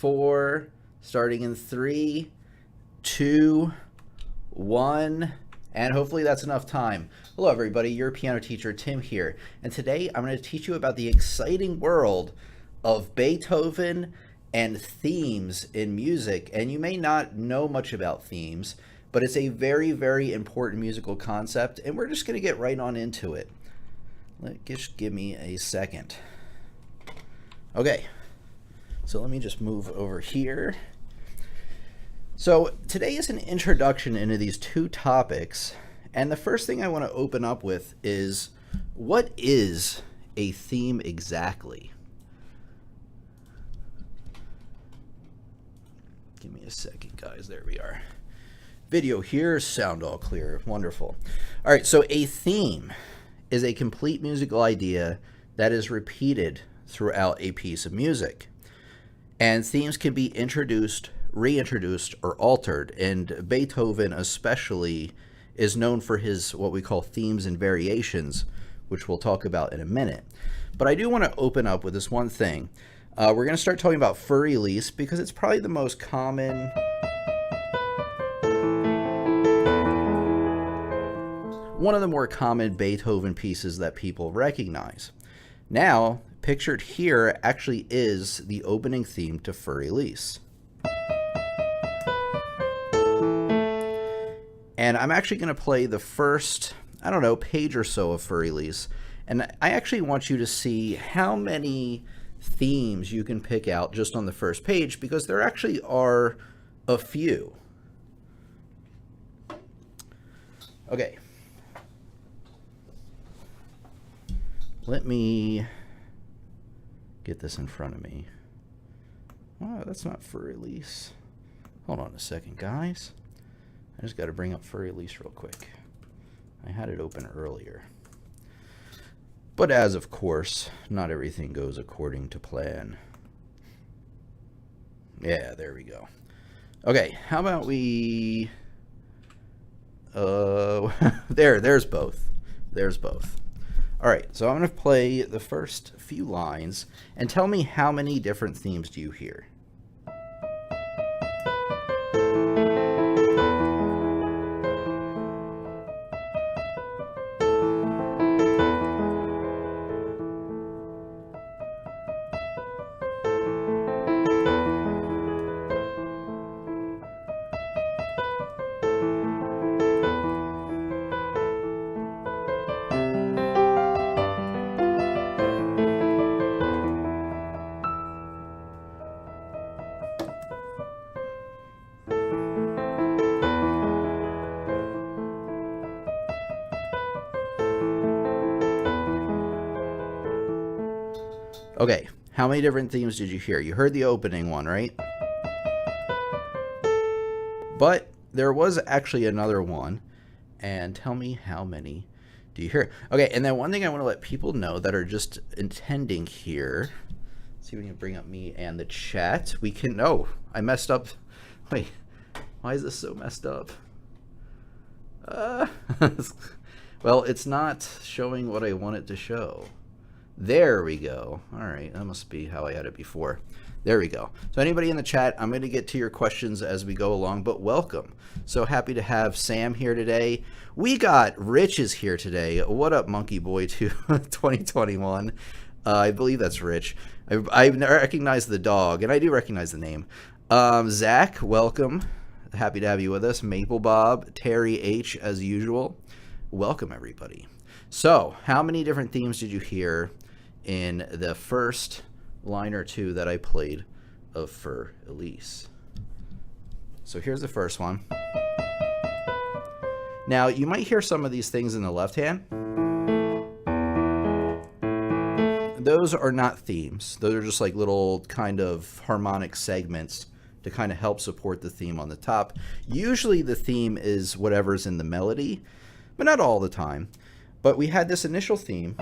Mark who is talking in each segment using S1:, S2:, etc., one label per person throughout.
S1: 4, starting in 3, 2, 1, and hopefully that's enough time. Hello everybody, your piano teacher Tim here, and today I'm going to teach you about the exciting world of Beethoven and themes in music. And you may not know much about themes, but it's a very, very important musical concept, and we're just going to get right on into it. Just give me a second. Okay, so let me just move over here. So today is an introduction into these two topics, and the first thing I want to open up with is, what is a theme exactly? Give me a second, guys. There we are. Video here, sound all clear. Wonderful. All right, so a theme is a complete musical idea that is repeated throughout a piece of music. And themes can be introduced, reintroduced, or altered. And Beethoven especially is known for his what we call themes and variations, which we'll talk about in a minute. But I do want to open up with this one thing. We're going to start talking about Für Elise because it's probably the most common, one of the more common Beethoven pieces that people recognize. Now, pictured here actually is the opening theme to Für Elise. And I'm actually going to play the first, I don't know, page or so of Für Elise. And I actually want you to see how many themes you can pick out just on the first page, because there actually are a few. Okay. Let me get this in front of me. Wow, that's not Für Elise. Hold on a second, guys. I just got to bring up Für Elise real quick. I had it open earlier. But as of course, not everything goes according to plan. Yeah, there we go. Okay, how about we... there's both. There's both. All right, so I'm going to play the first few lines and tell me how many different themes do you hear? Okay, how many different themes did you hear? You heard the opening one, right? But there was actually another one, and tell me how many do you hear? Okay, and then one thing I want to let people know that are just attending here, let's see if we can bring up me and the chat. We can, oh, I messed up. Wait, why is this so messed up? Well, it's not showing what I want it to show. There we go. All right, that must be how I had it before. There we go. So anybody in the chat, I'm going to get to your questions as we go along, but welcome. So happy to have Sam here today. We got Rich is here today. What up, Monkey Boy 2 2021? I believe that's Rich. I recognize the dog, and I do recognize the name. Zach, welcome. Happy to have you with us. Maple Bob, Terry H, as usual. Welcome, everybody. So, how many different themes did you hear in the first line or two that I played of Für Elise? So here's the first one. Now, you might hear some of these things in the left hand. Those are not themes. Those are just like little kind of harmonic segments to kind of help support the theme on the top. Usually the theme is whatever's in the melody, but not all the time. But we had this initial theme.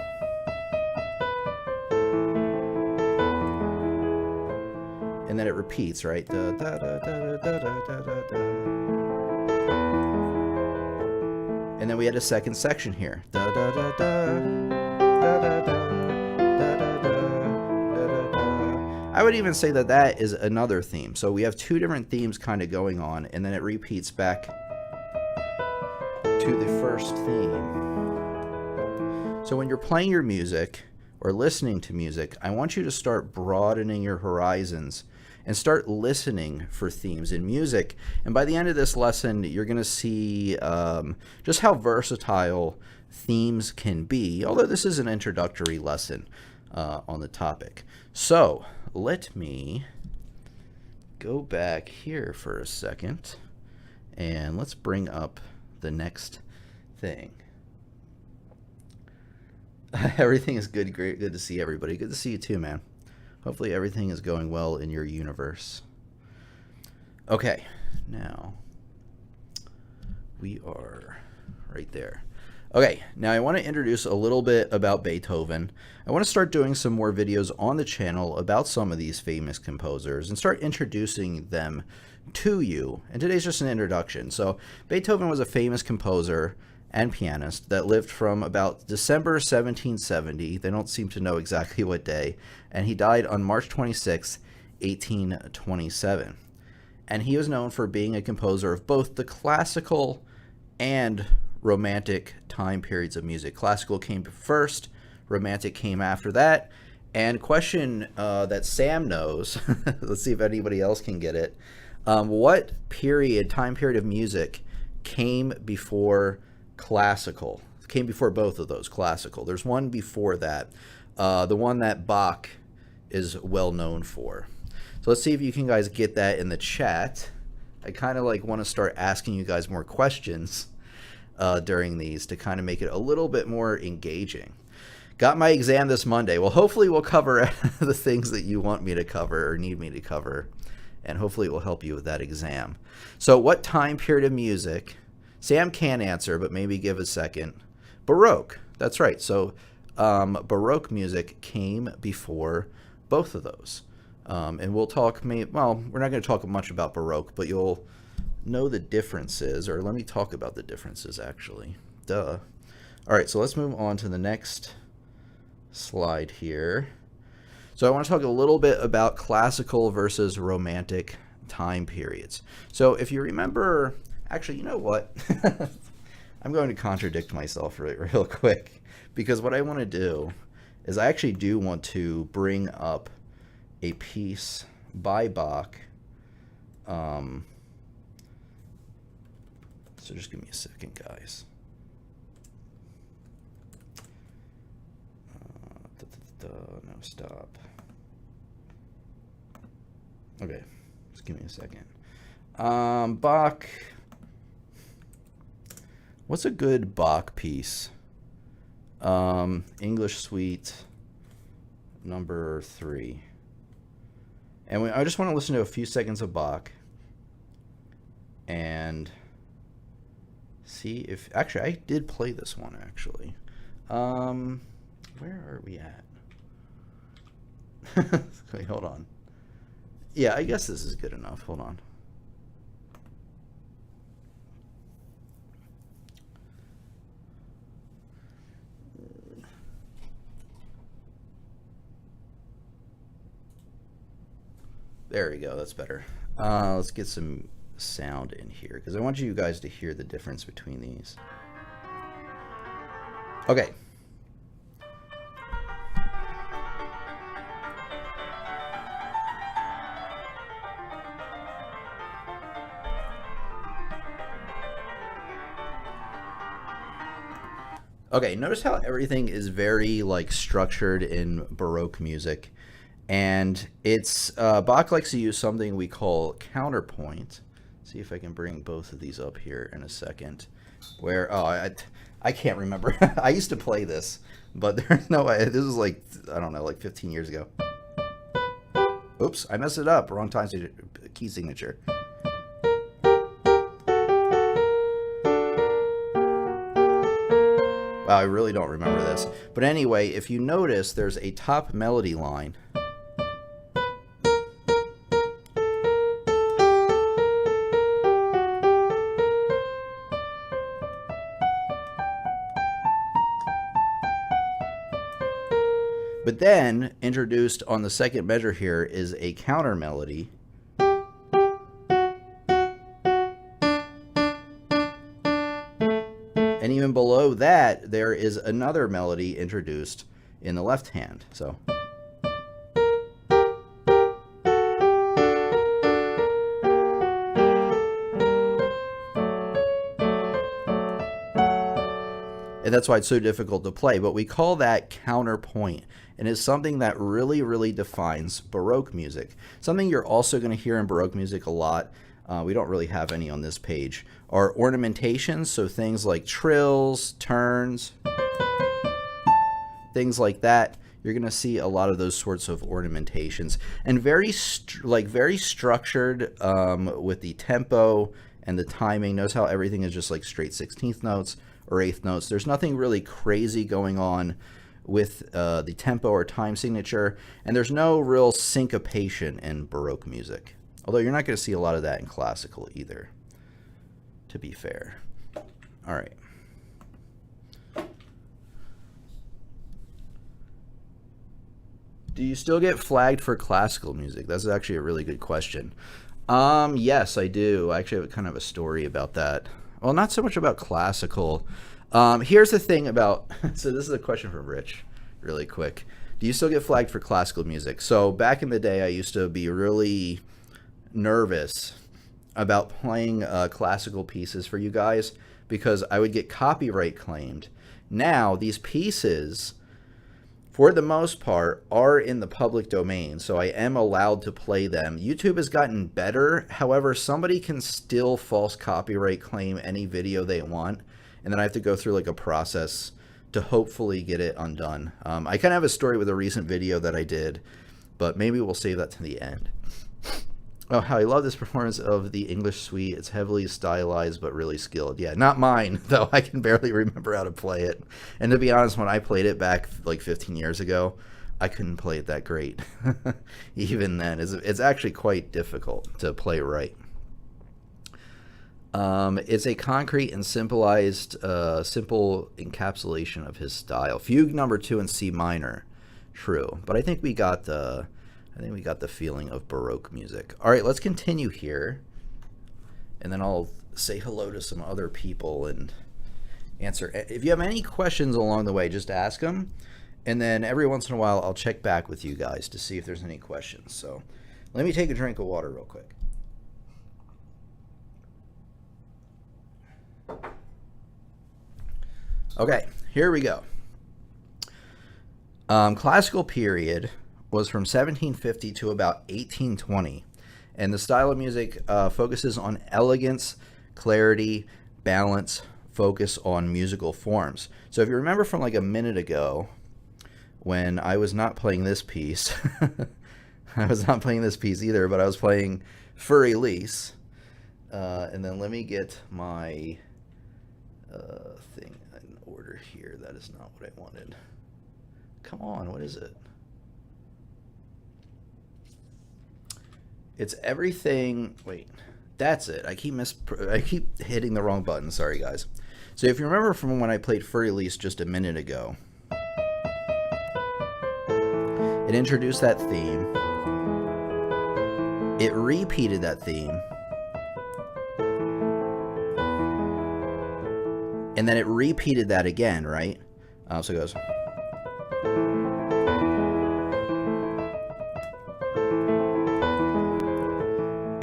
S1: And then it repeats, right? Da, da, da, da, da, da, da, da, da. And then we had a second section here. Da, da, da, da, da, da, da, da, da, da, da, da, da. I would even say that that is another theme. So we have two different themes kind of going on, and then it repeats back to the first theme. So when you're playing your music or listening to music, I want you to start broadening your horizons and start listening for themes in music. And by the end of this lesson, you're going to see just how versatile themes can be, although this is an introductory lesson on the topic. So let me go back here for a second, and let's bring up the next thing. Everything is good. Great. Good to see everybody. Good to see you too, man. Hopefully everything is going well in your universe. Okay, now we are right there. Okay, now I want to introduce a little bit about Beethoven. I want to start doing some more videos on the channel about some of these famous composers and start introducing them to you. And today's just an introduction. So Beethoven was a famous composer and pianist that lived from about December 1770. They don't seem to know exactly what day. And he died on March 26, 1827. And he was known for being a composer of both the classical and romantic time periods of music. Classical came first, romantic came after that. And question that Sam knows, let's see if anybody else can get it. What time period of music came before classical? Came before both of those, classical. There's one before that, the one that Bach is well known for. So let's see if you can guys get that in the chat. I kind of like want to start asking you guys more questions during these to kind of make it a little bit more engaging. Got my exam this Monday. Well, hopefully we'll cover the things that you want me to cover or need me to cover, and hopefully it will help you with that exam. So what time period of music? Sam can answer, but maybe give a second. Baroque. That's right. So Baroque music came before both of those. And we'll talk, well, we're not going to talk much about Baroque, but you'll know the differences, or let me talk about the differences actually. Duh. All right, so let's move on to the next slide here. So I want to talk a little bit about classical versus romantic time periods. So if you remember, actually, you know what? I'm going to contradict myself real quick, because what I want to do is I actually do want to bring up a piece by Bach. So just give me a second, guys. No, stop. Okay, just give me a second. Bach. What's a good Bach piece? English Suite number 3. And I just want to listen to a few seconds of Bach and see if, actually, I did play this one, actually. Where are we at? Wait, hold on. Yeah, I guess this is good enough. Hold on. There we go. That's better. Let's get some sound in here, because I want you guys to hear the difference between these. Okay. Okay, notice how everything is very like structured in Baroque music, and it's Bach likes to use something we call counterpoint. See if I can bring both of these up here in a second. Where I can't remember. I used to play this, but there's no way. This is like, I don't know, like 15 years ago. Oops, I messed it up. Wrong time key signature. Wow, I really don't remember this. But anyway, if you notice, there's a top melody line. But then introduced on the second measure here is a counter melody. And even below that, there is another melody introduced in the left hand. So. And that's why it's so difficult to play. But we call that counterpoint. And it's something that really, really defines Baroque music. Something you're also going to hear in Baroque music a lot. We don't really have any on this page, are ornamentations, so things like trills, turns, things like that. You're going to see a lot of those sorts of ornamentations, and very structured with the tempo and the timing. Notice how everything is just like straight 16th notes or 8th notes. There's nothing really crazy going on with the tempo or time signature, and there's no real syncopation in Baroque music. Although you're not going to see a lot of that in classical either, to be fair. All right. Do you still get flagged for classical music? That's actually a really good question. Yes, I do. I actually have kind of a story about that. Well, not so much about classical. Here's the thing about, so this is a question from Rich, really quick. Do you still get flagged for classical music? So back in the day, I used to be really nervous about playing classical pieces for you guys because I would get copyright claimed. Now, these pieces, for the most part, are in the public domain, so I am allowed to play them. YouTube has gotten better. However, somebody can still false copyright claim any video they want, and then I have to go through like a process to hopefully get it undone. I kind of have a story with a recent video that I did, but maybe we'll save that to the end. Oh, how I love this performance of the English Suite. It's heavily stylized, but really skilled. Yeah, not mine, though. I can barely remember how to play it. And to be honest, when I played it back like 15 years ago, I couldn't play it that great. Even then, it's actually quite difficult to play right. It's a concrete and simple encapsulation of his style. Fugue number 2 in C minor. True. But I think we got the feeling of Baroque music. All right, let's continue here. And then I'll say hello to some other people and answer. If you have any questions along the way, just ask them. And then every once in a while, I'll check back with you guys to see if there's any questions. So let me take a drink of water real quick. Okay, here we go. Classical period was from 1750 to about 1820, and the style of music focuses on elegance, clarity, balance, focus on musical forms. So if you remember from like a minute ago when I was not playing this piece, I was not playing this piece either, but I was playing Für Elise, and then let me get my thing in order here. That is not what I wanted. Come on, what is it? It's everything. Wait, that's it. I keep hitting the wrong button. Sorry, guys. So if you remember from when I played Für Elise just a minute ago, it introduced that theme. It repeated that theme. And then it repeated that again, right? So it goes.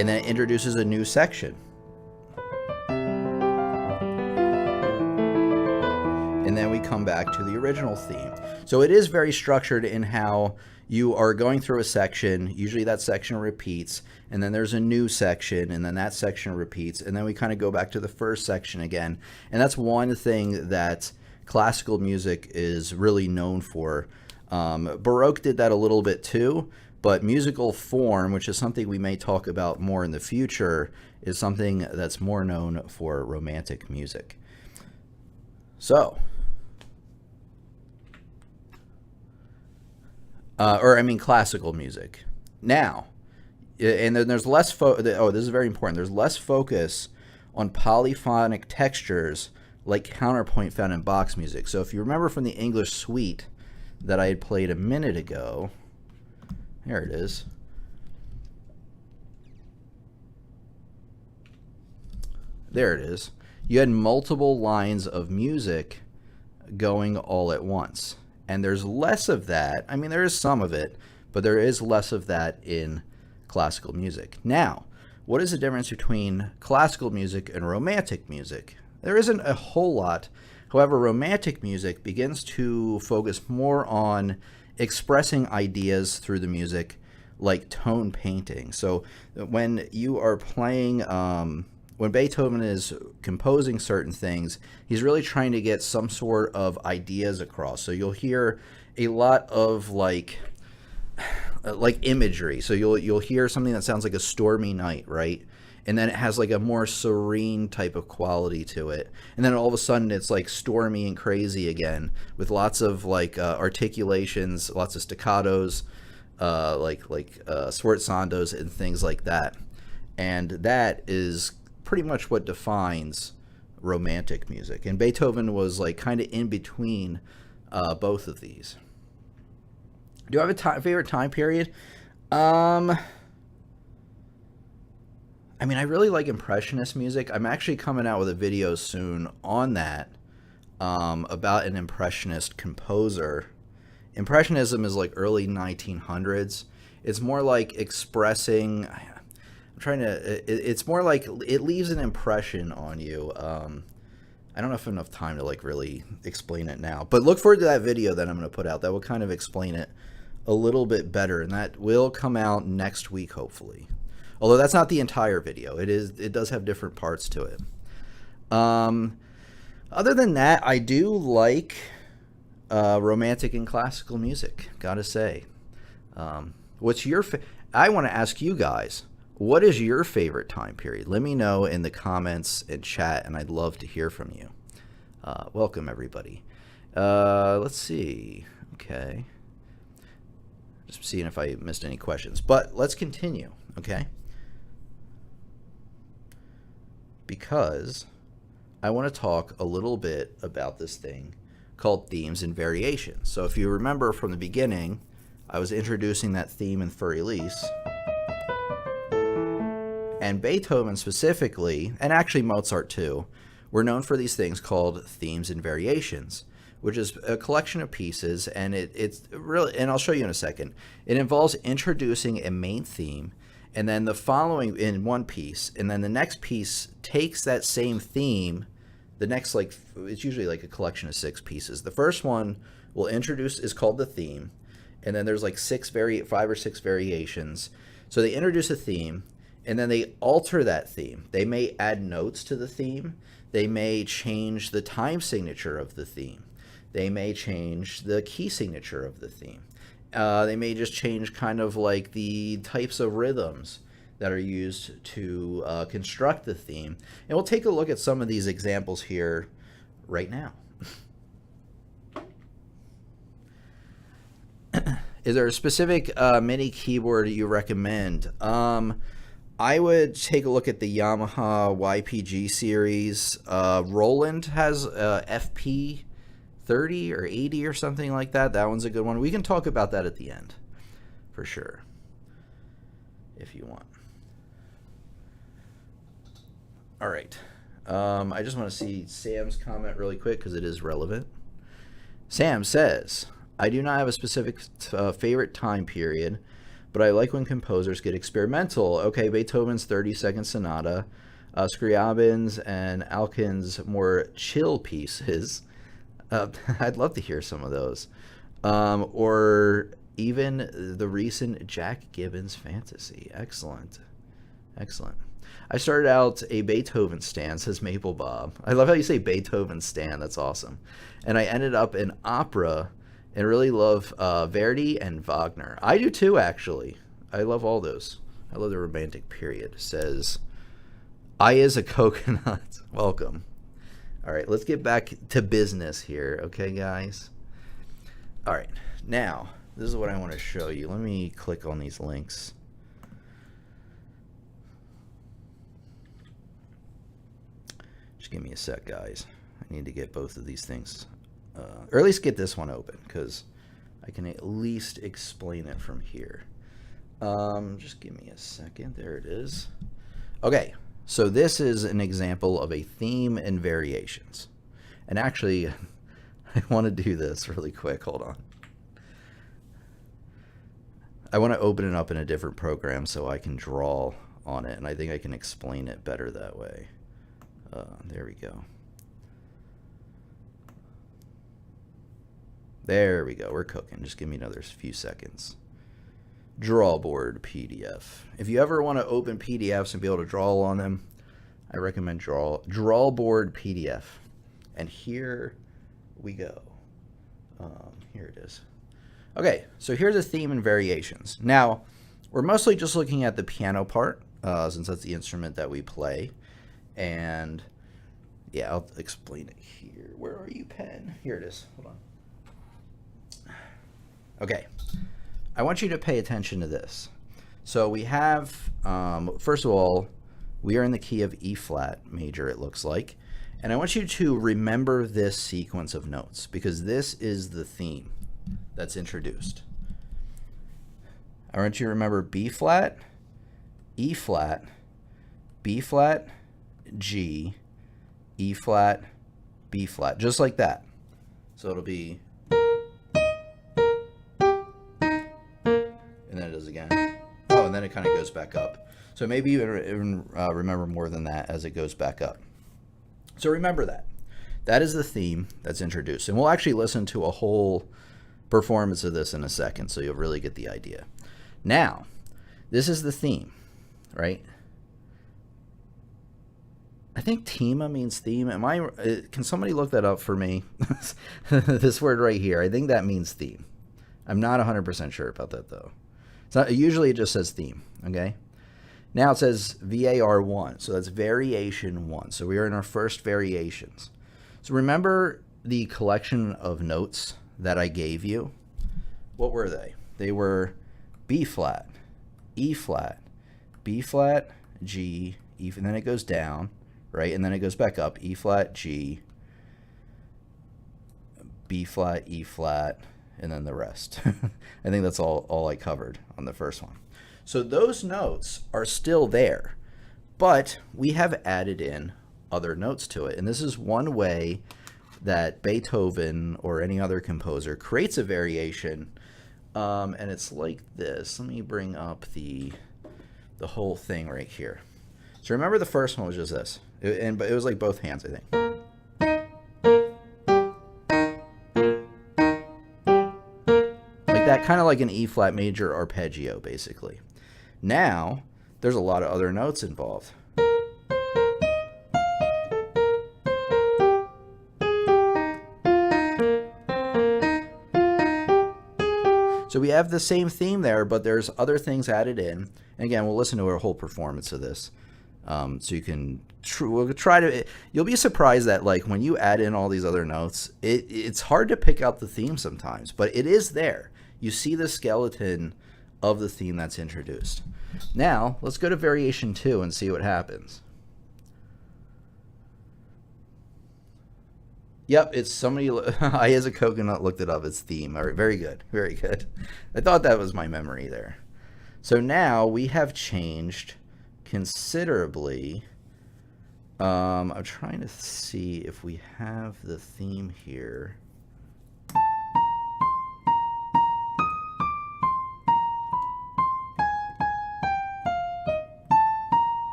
S1: And then it introduces a new section. And then we come back to the original theme. So it is very structured in how you are going through a section. Usually that section repeats, and then there's a new section, and then that section repeats, and then we kind of go back to the first section again. And that's one thing that classical music is really known for. Baroque did that a little bit too, but musical form, which is something we may talk about more in the future, is something that's more known for Romantic music. So, classical music. Now, and then there's less, this is very important, there's less focus on polyphonic textures like counterpoint found in Bach's music. So if you remember from the English Suite, that I had played a minute ago. There it is. There it is. You had multiple lines of music going all at once. And there's less of that. I mean, there is some of it, but there is less of that in classical music. Now, what is the difference between classical music and romantic music? There isn't a whole lot. However, romantic music begins to focus more on expressing ideas through the music, like tone painting. So when you are playing, when Beethoven is composing certain things, he's really trying to get some sort of ideas across. So you'll hear a lot of like imagery. So you'll hear something that sounds like a stormy night, right? And then it has like a more serene type of quality to it. And then all of a sudden it's like stormy and crazy again, with lots of like articulations, lots of staccatos, like sforzandos and things like that. And that is pretty much what defines romantic music. And Beethoven was like kind of in between both of these. Do I have a favorite time period? I mean, I really like Impressionist music. I'm actually coming out with a video soon on that, about an Impressionist composer. Impressionism is like early 1900s. It's more like expressing, it's more like it leaves an impression on you. I don't have enough time to like really explain it now, but look forward to that video that I'm going to put out. That will kind of explain it a little bit better, and that will come out next week, hopefully. Although that's not the entire video. It does have different parts to it. Other than that, I do like romantic and classical music, gotta say. What's your I want to ask you guys, what is your favorite time period? Let me know in the comments and chat, and I'd love to hear from you. Welcome, everybody. Let's see. Okay. Just seeing if I missed any questions. But let's continue, okay? Because I want to talk a little bit about this thing called themes and variations. So if you remember from the beginning, I was introducing that theme in Für Elise. And Beethoven specifically, and actually Mozart too, were known for these things called themes and variations, which is a collection of pieces, and it's really, and I'll show you in a second. It involves introducing a main theme, and then the following in one piece, and then the next piece takes that same theme. The next, like, it's usually like a collection of 6 pieces. The first one will introduce is called the theme, and then there's like 5 or 6 variations. So they introduce a theme, and then they alter that theme. They may add notes to the theme. They may change the time signature of the theme. They may change the key signature of the theme. They may just change kind of like the types of rhythms that are used to construct the theme. And we'll take a look at some of these examples here right now. Is there a specific MIDI keyboard you recommend? I would take a look at the Yamaha YPG series. Roland has FP 30 or 80 or something like that. That one's a good one. We can talk about that at the end for sure if you want. All right. I just want to see Sam's comment really quick because it is relevant. Sam says, I do not have a specific favorite time period, but I like when composers get experimental. Okay, Beethoven's 30-second sonata, Scriabin's and Alkin's more chill pieces. I'd love to hear some of those. Or even the recent Jack Gibbons Fantasy. Excellent. Excellent. I started out a Beethoven stan, says Maple Bob. I love how you say Beethoven stan. That's awesome. And I ended up in opera and really love Verdi and Wagner. I do too, actually. I love all those. I love the Romantic period. Says, I is a coconut. Welcome. All right, let's get back to business here, okay, guys? All right, now, this is what I want to show you. Let me click on these links. Just give me a sec, guys. I need to get both of these things, or at least get this one open, because I can at least explain it from here. Just give me a second. There it is. Okay, so this is an example of a theme and variations. And actually, I want to do this really quick. Hold on. I want to open it up in a different program so I can draw on it, and I think I can explain it better that way. There we go. There we go. We're cooking. Just give me another few seconds. Drawboard PDF. If you ever want to open PDFs and be able to draw on them, I recommend Drawboard PDF. And here we go. Here it is. Okay, so here's a theme and variations. Now, we're mostly just looking at the piano part, since that's the instrument that we play. And yeah, I'll explain it here. Where are you, pen? Here it is. Hold on. Okay, I want you to pay attention to this. So we have, first of all, we are in the key of E flat major, it looks like. And I want you to remember this sequence of notes, because this is the theme that's introduced. I want you to remember B flat, E flat, B flat, G, E flat, B flat, just like that. So it'll be, and then it does again. Oh, and then it kind of goes back up. So maybe you even remember more than that as it goes back up. So remember that. That is the theme that's introduced. And we'll actually listen to a whole performance of this in a second, so you'll really get the idea. Now, this is the theme, right? I think tema means theme. Can somebody look that up for me? This word right here, I think that means theme. I'm not 100% sure about that though. It's not, usually it just says theme, okay? Now it says VAR1, so that's variation 1. So we are in our first variations. So remember the collection of notes that I gave you? What were they? They were B flat, E flat, B flat, G, E, and then it goes down, right? And then it goes back up, E flat, G, B flat, E flat, and then the rest. I think that's all I covered on the first one. So those notes are still there, but we have added in other notes to it. And this is one way that Beethoven or any other composer creates a variation. And it's like this. Let me bring up the whole thing right here. So remember the first one was just this. But it was like both hands, I think. Like that, kind of like an E flat major arpeggio, basically. Now, there's a lot of other notes involved. So we have the same theme there, but there's other things added in. And again, we'll listen to a whole performance of this. So you can we'll try to, you'll be surprised that like when you add in all these other notes, it's hard to pick out the theme sometimes, but it is there. You see the skeleton of the theme that's introduced. Now, let's go to variation 2 and see what happens. Yep, it's somebody, I as a coconut looked it up, it's theme. All right, very good, very good. I thought that was my memory there. So now we have changed considerably. I'm trying to see if we have the theme here.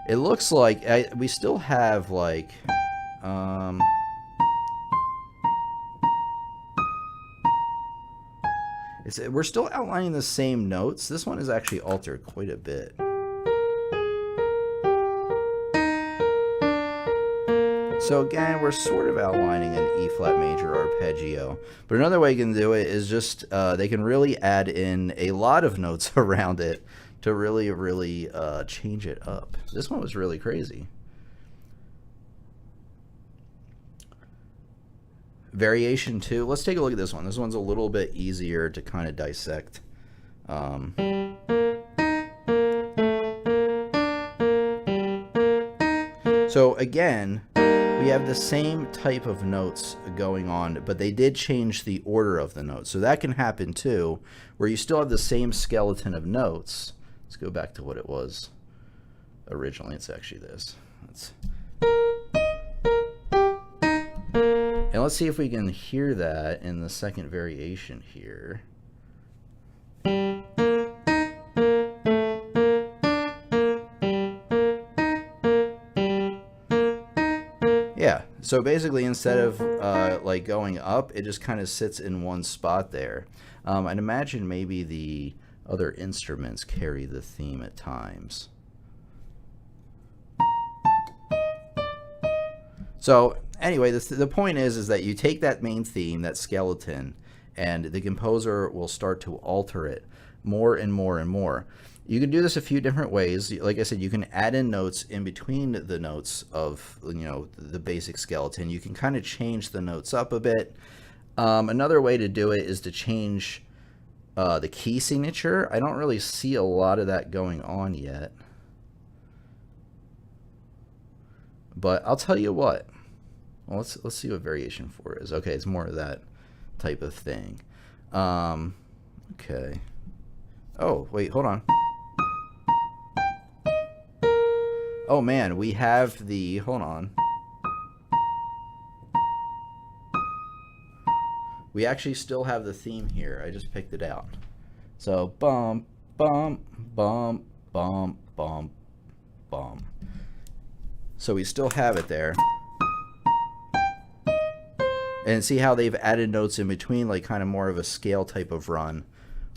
S1: It looks like we still have like we're still outlining the same notes. This one is actually altered quite a bit. So again, we're sort of outlining an E flat major arpeggio. But another way you can do it is just they can really add in a lot of notes around it to really change it up. This one was really crazy. Variation 2. Let's take a look at this one. This one's a little bit easier to kind of dissect. So again, we have the same type of notes going on, but they did change the order of the notes. So that can happen too, where you still have the same skeleton of notes. Let's go back to what it was originally. It's actually this. And let's see if we can hear that in the second variation here. Yeah, so basically instead of like going up, it just kind of sits in one spot there. I'd imagine maybe the other instruments carry the theme at times. So anyway, the point is that you take that main theme, that skeleton, and the composer will start to alter it more and more and more. You can do this a few different ways. Like I said, you can add in notes in between the notes of, you know, the basic skeleton. You can kind of change the notes up a bit. Another way to do it is to change the key signature. I don't really see a lot of that going on yet. But I'll tell you what. Well, let's see what variation 4 is. Okay, it's more of that type of thing. Okay. Oh, wait, hold on. Oh man, we have the, hold on. We actually still have the theme here. I just picked it out. So bum, bum, bum, bum, bum, bum. So we still have it there. And see how they've added notes in between, like kind of more of a scale type of run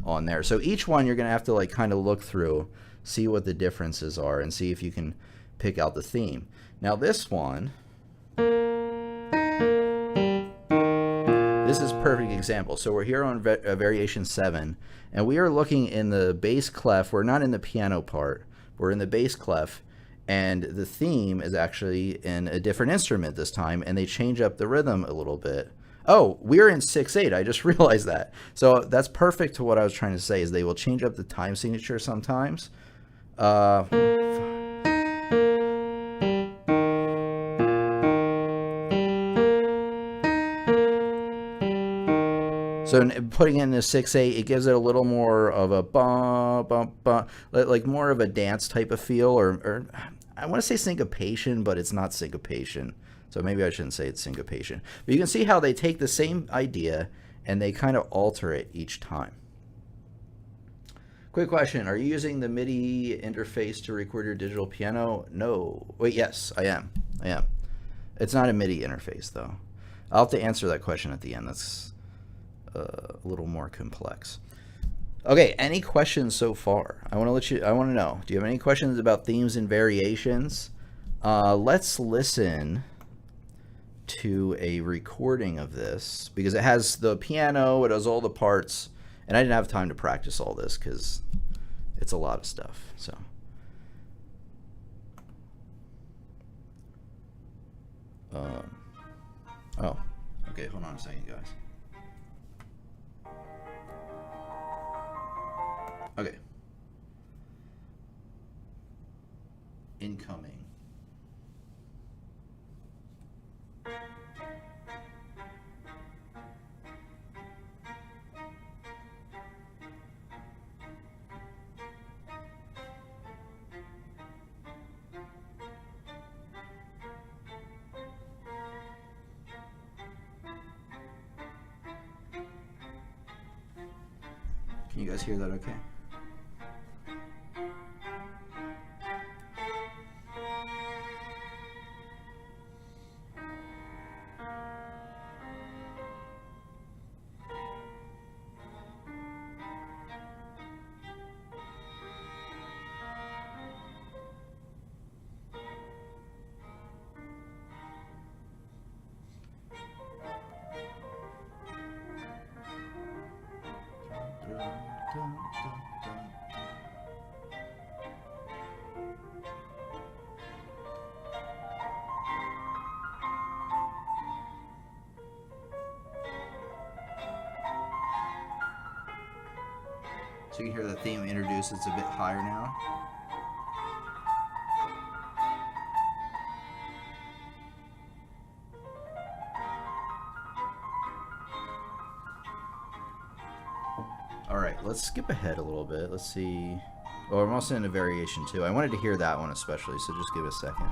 S1: on there. So each one you're going to have to like kind of look through, see what the differences are, and see if you can pick out the theme. Now this one, this is a perfect example. So we're here on variation 7, and we are looking in the bass clef. We're not in the piano part. We're in the bass clef, and the theme is actually in a different instrument this time, and they change up the rhythm a little bit. Oh, we're in 6/8. I just realized that. So that's perfect to what I was trying to say, is they will change up the time signature sometimes. So putting in the 6/8, it gives it a little more of a bum, bum, bum, like more of a dance type of feel, or I want to say syncopation, but it's not syncopation. So maybe I shouldn't say it's syncopation. But you can see how they take the same idea and they kind of alter it each time. Quick question, are you using the MIDI interface to record your digital piano? No. Wait, yes, I am. It's not a MIDI interface, though. I'll have to answer that question at the end. That's a little more complex. Okay, any questions so far? I want to know. Do you have any questions about themes and variations? Let's listen to a recording of this, because it has the piano, it has all the parts, and I didn't have time to practice all this because it's a lot of stuff. So oh, okay, hold on a second, guys. Okay. Incoming. Can you guys hear that okay? So you can hear the theme introduced, it's a bit higher now. let's skip ahead a little bit. Let's see. Oh, I'm also in a variation too. I wanted to hear that one especially, so just give it a second.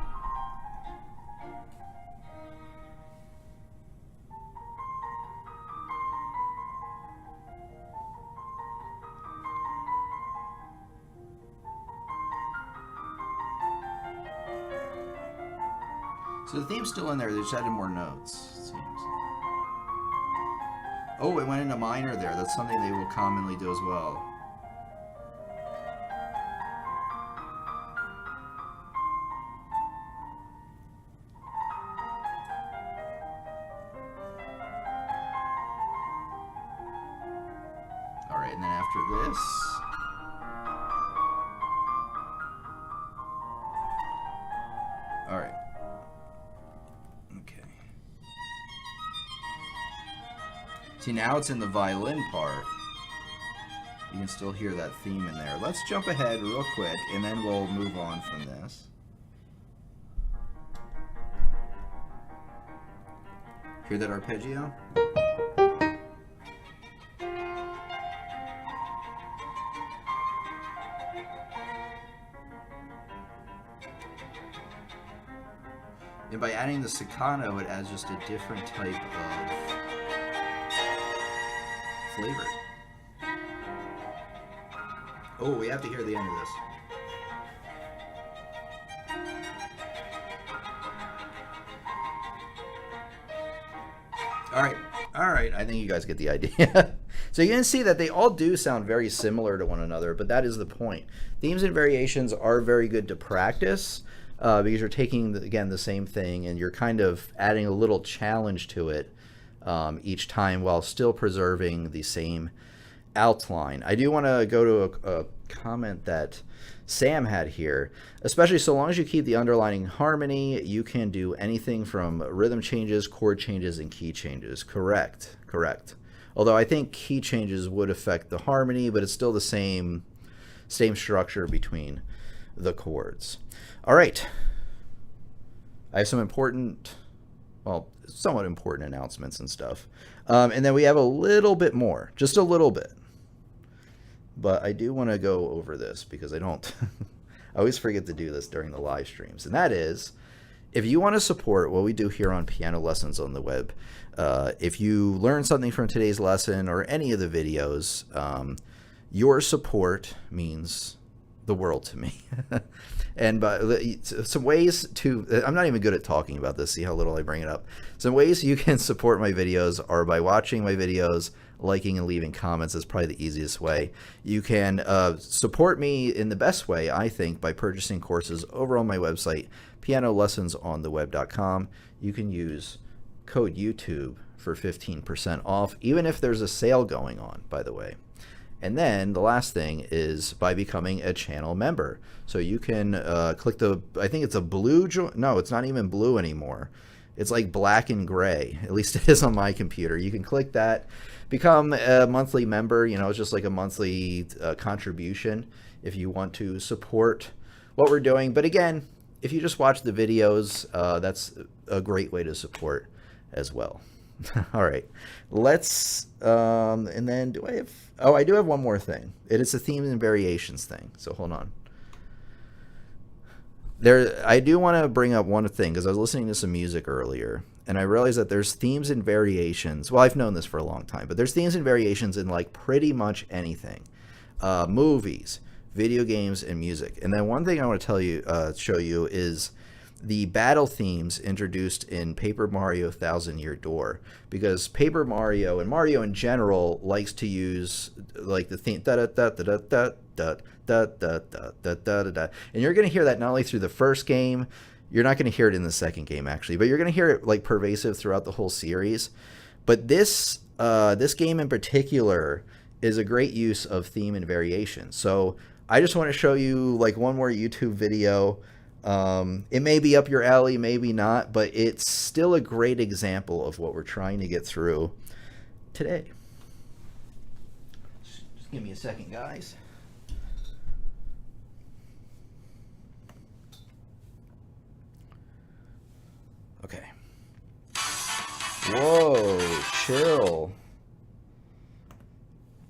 S1: So the theme's still in there, they just added more notes, it seems. Oh, it went into minor there. That's something they will commonly do as well. All right, and then after this... All right. Okay. See, now it's in the violin part. You can still hear that theme in there. Let's jump ahead real quick, and then we'll move on from this. Hear that arpeggio? And by adding the staccato, it adds just a different type of flavor. Oh, we have to hear the end of this. All right, I think you guys get the idea. So you can see that they all do sound very similar to one another, but that is the point. Themes and variations are very good to practice because you're taking, again, the same thing and you're kind of adding a little challenge to it each time while still preserving the same outline. I do want to go to a comment that Sam had here. Especially so long as you keep the underlying harmony, you can do anything from rhythm changes, chord changes, and key changes. Correct. Although I think key changes would affect the harmony, but it's still the same structure between the chords. All right. I have some important, well, somewhat important announcements and stuff. And then we have a little bit more, just a little bit. But I do want to go over this because I don't, I always forget to do this during the live streams. And that is, if you want to support what we do here on Piano Lessons on the Web, if you learn something from today's lesson or any of the videos, your support means the world to me. And some ways to, I'm not even good at talking about this, see how little I bring it up. Some ways you can support my videos are by watching my videos, liking and leaving comments is probably the easiest way. You can support me in the best way, I think, by purchasing courses over on my website, pianolessonsontheweb.com. You can use code YouTube for 15% off, even if there's a sale going on, by the way. And then the last thing is by becoming a channel member. So you can click the, I think it's a blue, no, it's not even blue anymore. It's like black and gray, at least it is on my computer. You can click that, become a monthly member. You know, it's just like a monthly contribution if you want to support what we're doing. But again, if you just watch the videos, that's a great way to support as well. All right, let's, and then do I have, oh, I do have one more thing. It is a themes and variations thing, so hold on. I do want to bring up one thing because I was listening to some music earlier and I realized that there's themes and variations. Well, I've known this for a long time, but there's themes and variations in like pretty much anything. Movies, video games, and music. And then one thing I want to tell you, show you is the battle themes introduced in Paper Mario Thousand Year Door, because Paper Mario and Mario in general likes to use like the theme da da da da da da da da da da da da, and you're going to hear that not only through the first game, you're not going to hear it in the second game actually, but you're going to hear it like pervasive throughout the whole series. But this game in particular is a great use of theme and variation. So I just want to show you like one more YouTube video. It may be up your alley, maybe not, but it's still a great example of what we're trying to get through today. Just give me a second, guys. Okay. Whoa, chill.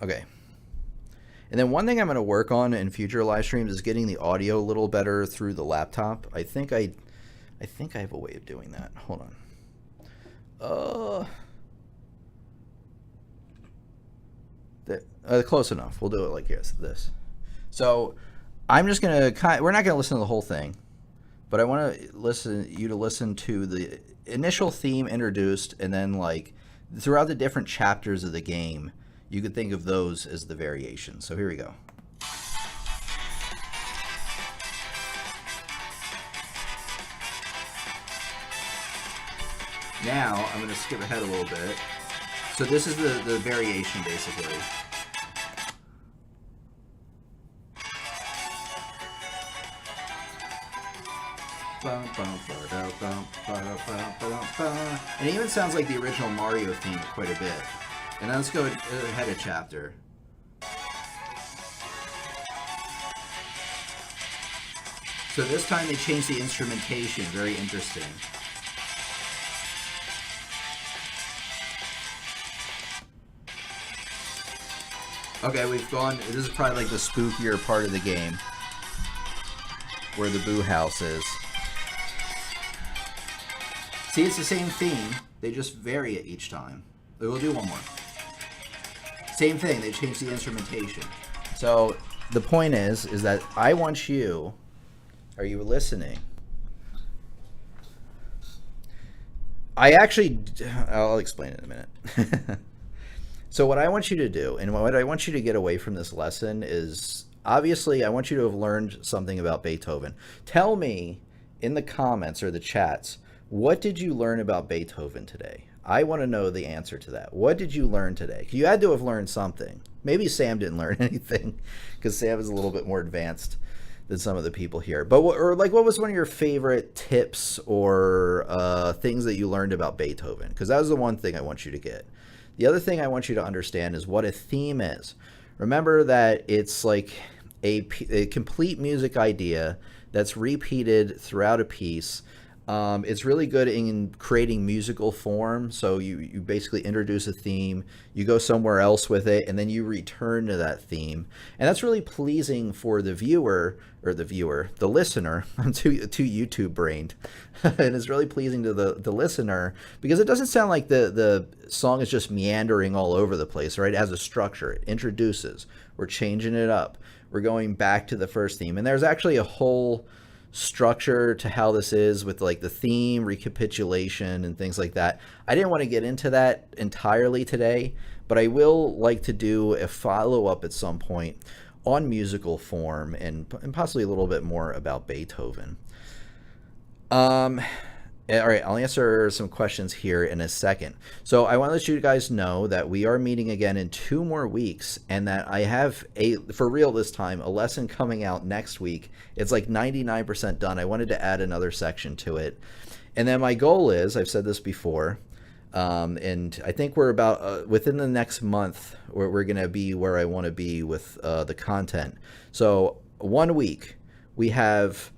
S1: Okay. And then one thing I'm going to work on in future live streams is getting the audio a little better through the laptop. I think I have a way of doing that. Hold on. Close enough. We'll do it like this. So I'm just gonna we're not gonna listen to the whole thing, but I want you to listen to the initial theme introduced, and then like throughout the different chapters of the game, you could think of those as the variations. So here we go. Now I'm gonna skip ahead a little bit. So this is the variation basically. And it even sounds like the original Mario theme quite a bit. And now let's go ahead a chapter. So this time they changed the instrumentation. Very interesting. Okay, we've gone. This is probably like the spookier part of the game, where the Boo House is. See, it's the same theme. They just vary it each time. We'll do one more. Same thing. They change the instrumentation. So the point is that I want you. Are you listening? I'll explain it in a minute. So what I want you to do, and what I want you to get away from this lesson is, obviously, I want you to have learned something about Beethoven. Tell me in the comments or the chats, what did you learn about Beethoven today? I want to know the answer to that. What did you learn today? You had to have learned something. Maybe Sam didn't learn anything, because Sam is a little bit more advanced than some of the people here. But what was one of your favorite tips or things that you learned about Beethoven? Because that was the one thing I want you to get. The other thing I want you to understand is what a theme is. Remember that it's like a complete music idea that's repeated throughout a piece. It's really good in creating musical form. So you basically introduce a theme, you go somewhere else with it, and then you return to that theme. And that's really pleasing for the the listener. I'm too YouTube brained. And it's really pleasing to the listener, because it doesn't sound like the song is just meandering all over the place, right? It has a structure. It introduces. We're changing it up. We're going back to the first theme. And there's actually a whole structure to how this is, with like the theme, recapitulation, and things like that. I didn't want to get into that entirely today, but I will like to do a follow-up at some point on musical form and possibly a little bit more about Beethoven. All right, I'll answer some questions here in a second. So I want to let you guys know that we are meeting again in 2 more weeks, and that I have for real this time, a lesson coming out next week. It's like 99% done. I wanted to add another section to it. And then my goal is, I've said this before, and I think we're about within the next month where we're going to be where I want to be with the content. So 1 week we have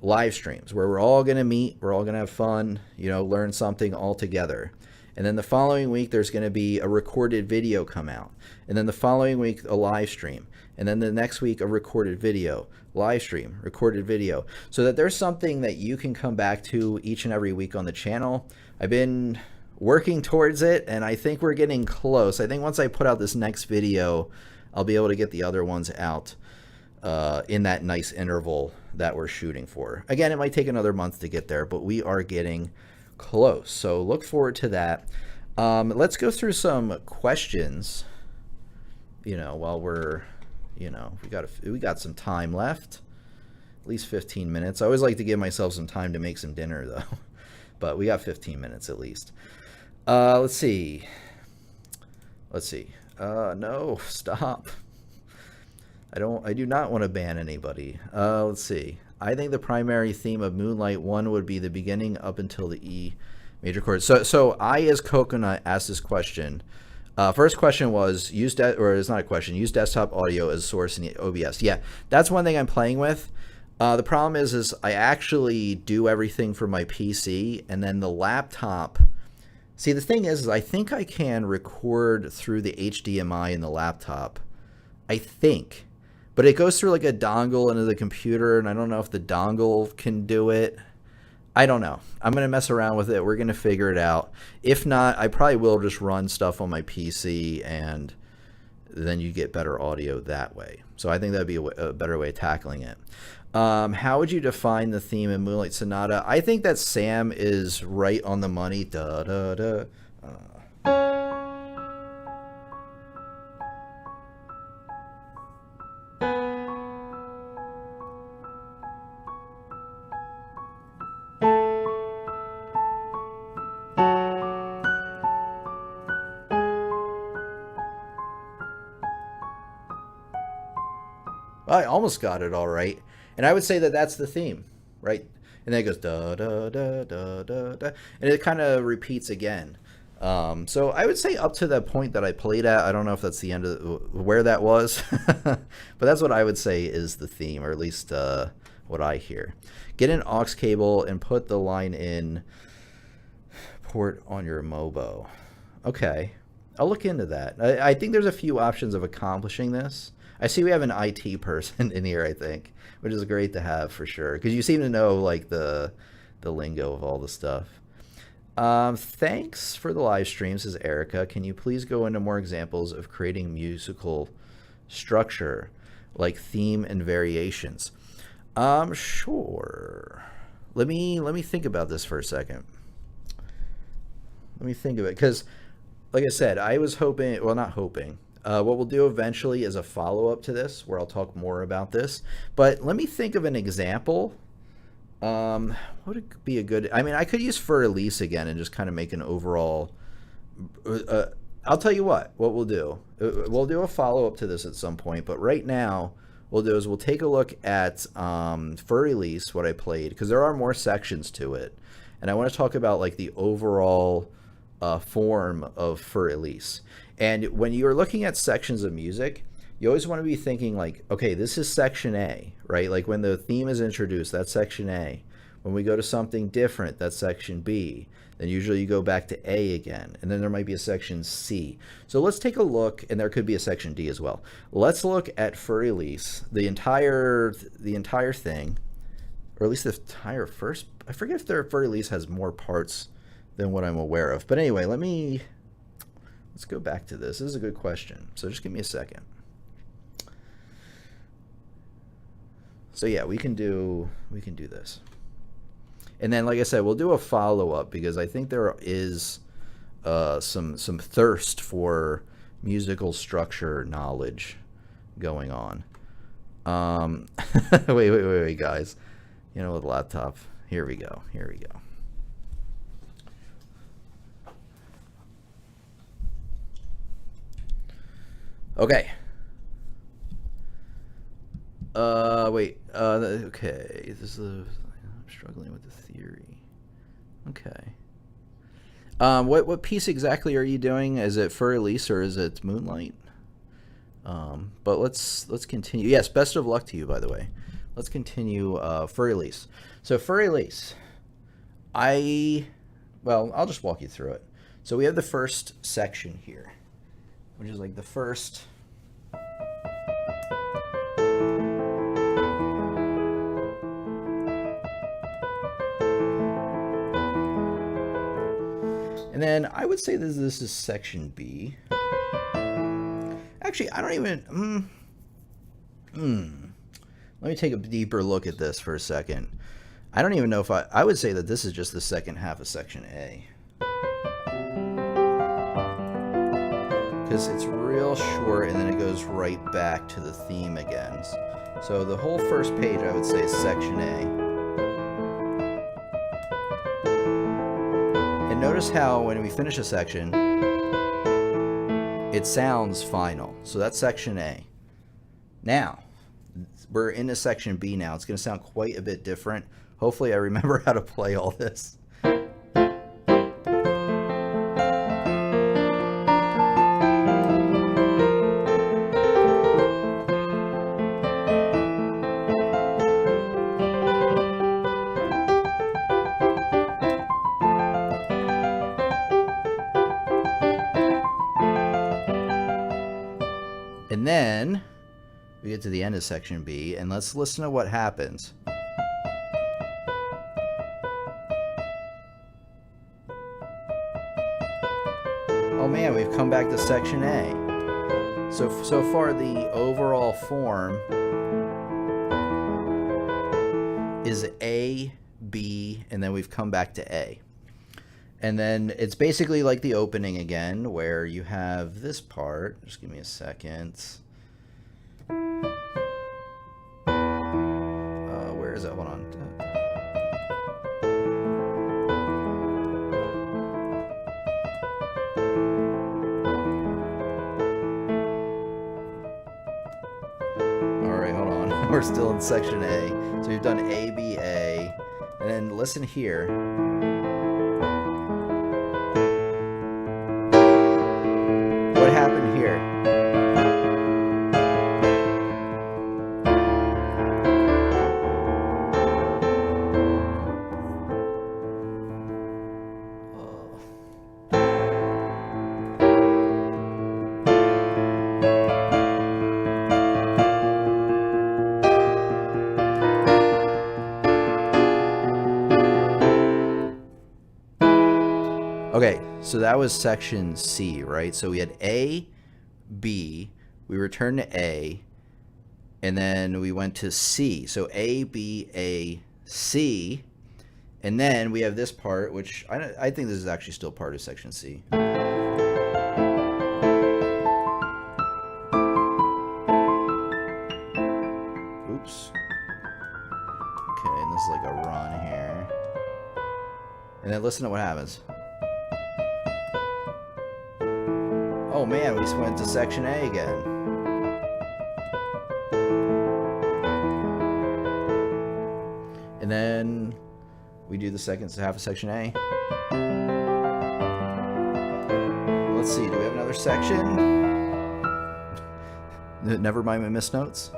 S1: live streams where we're all going to meet, we're all going to have fun, learn something all together. And then the following week there's going to be a recorded video come out. And then the following week a live stream. And then the next week a recorded video, live stream, recorded video. So that there's something that you can come back to each and every week on the channel. I've been working towards it, and I think we're getting close. I think once I put out this next video, I'll be able to get the other ones out in that nice interval that we're shooting for. Again, it might take another month to get there, but we are getting close. So look forward to that. Let's go through some questions, while we're, we got some time left, at least 15 minutes. I always like to give myself some time to make some dinner though, but we got 15 minutes at least. Let's see. No, stop. I do not want to ban anybody. Let's see. I think the primary theme of Moonlight 1 would be the beginning up until the E major chord. So I, as Coconut, asked this question. First question was, it's not a question, use desktop audio as a source in the OBS. Yeah, that's one thing I'm playing with. The problem is I actually do everything for my PC, and then the laptop. See, the thing is I think I can record through the HDMI in the laptop I think. But it goes through like a dongle into the computer, and I don't know if the dongle can do it. I don't know. I'm going to mess around with it. We're going to figure it out. If not, I probably will just run stuff on my PC, and then you get better audio that way. So I think that'd be a better way of tackling it. How would you define the theme in Moonlight Sonata? I think that Sam is right on the money. Da, da, da. I almost got it all right. And I would say that that's the theme, right? And then it goes da da da da da da, and it kind of repeats again. So I would say up to that point that I played at. I don't know if that's the end of where that was, but that's what I would say is the theme, or at least what I hear. Get an aux cable and put the line in port on your Mobo. Okay, I'll look into that. I think there's a few options of accomplishing this. I see we have an IT person in here, I think, which is great to have for sure, because you seem to know like the lingo of all the stuff. Thanks for the live stream, says Erica. Can you please go into more examples of creating musical structure, like theme and variations? Sure. Let me think about this for a second. Let me think of it, because like I said, I was hoping, well, not hoping. What we'll do eventually is a follow-up to this where I'll talk more about this. But let me think of an example. What would be a good... I mean, I could use For Elise again and just kind of make an overall... I'll tell you what we'll do. We'll do a follow-up to this at some point. But right now, what we'll do is we'll take a look at For Elise, what I played, because there are more sections to it. And I want to talk about like the overall form of For Elise. And when you're looking at sections of music, you always want to be thinking like, okay, this is section A, right? Like when the theme is introduced, that's section A. When we go to something different, that's section B. Then usually you go back to A again, and then there might be a section C. So let's take a look, and there could be a section D as well. Let's look at For Elise, the entire thing, or at least the entire first. I forget if their For Elise has more parts than what I'm aware of. But anyway, let's go back to this. This is a good question. So just give me a second. So yeah, we can do this. And then, like I said, we'll do a follow-up because I think there is some thirst for musical structure knowledge going on. Wait, guys. You know, with laptop. Here we go. Okay. Okay. I'm struggling with the theory. Okay. What piece exactly are you doing? Is it For Elise or is it Moonlight? But let's continue. Yes, best of luck to you, by the way. Let's continue For Elise. So For Elise, I'll just walk you through it. So we have the first section here, which is like the first. And then I would say this is section B. Actually, I don't even... Let me take a deeper look at this for a second. I don't even know if I would say that this is just the second half of section A. Because it's real short and then it goes right back to the theme again. So the whole first page I would say is section A. And notice how when we finish a section, it sounds final. So that's section A. Now, we're into section B now. It's going to sound quite a bit different. Hopefully I remember how to play all this. And then get to the end of section B, and let's listen to what happens. Oh man, we've come back to section A. So far the overall form is A, B, and then we've come back to A. And then it's basically like the opening again, where you have this part. Just give me a second. Where is that? Hold on. All right, hold on. We're still in section A. So we've done A, B, A. And then listen here. What happened here? Okay, so that was section C, right? So we had A, B, we returned to A, and then we went to C. So A, B, A, C, and then we have this part, which I think this is actually still part of section C. Oops. Okay, and this is like a run here. And then listen to what happens. Oh man, we just went to section A again. And then we do the second half of section A. Let's see, do we have another section? Never mind my missed notes.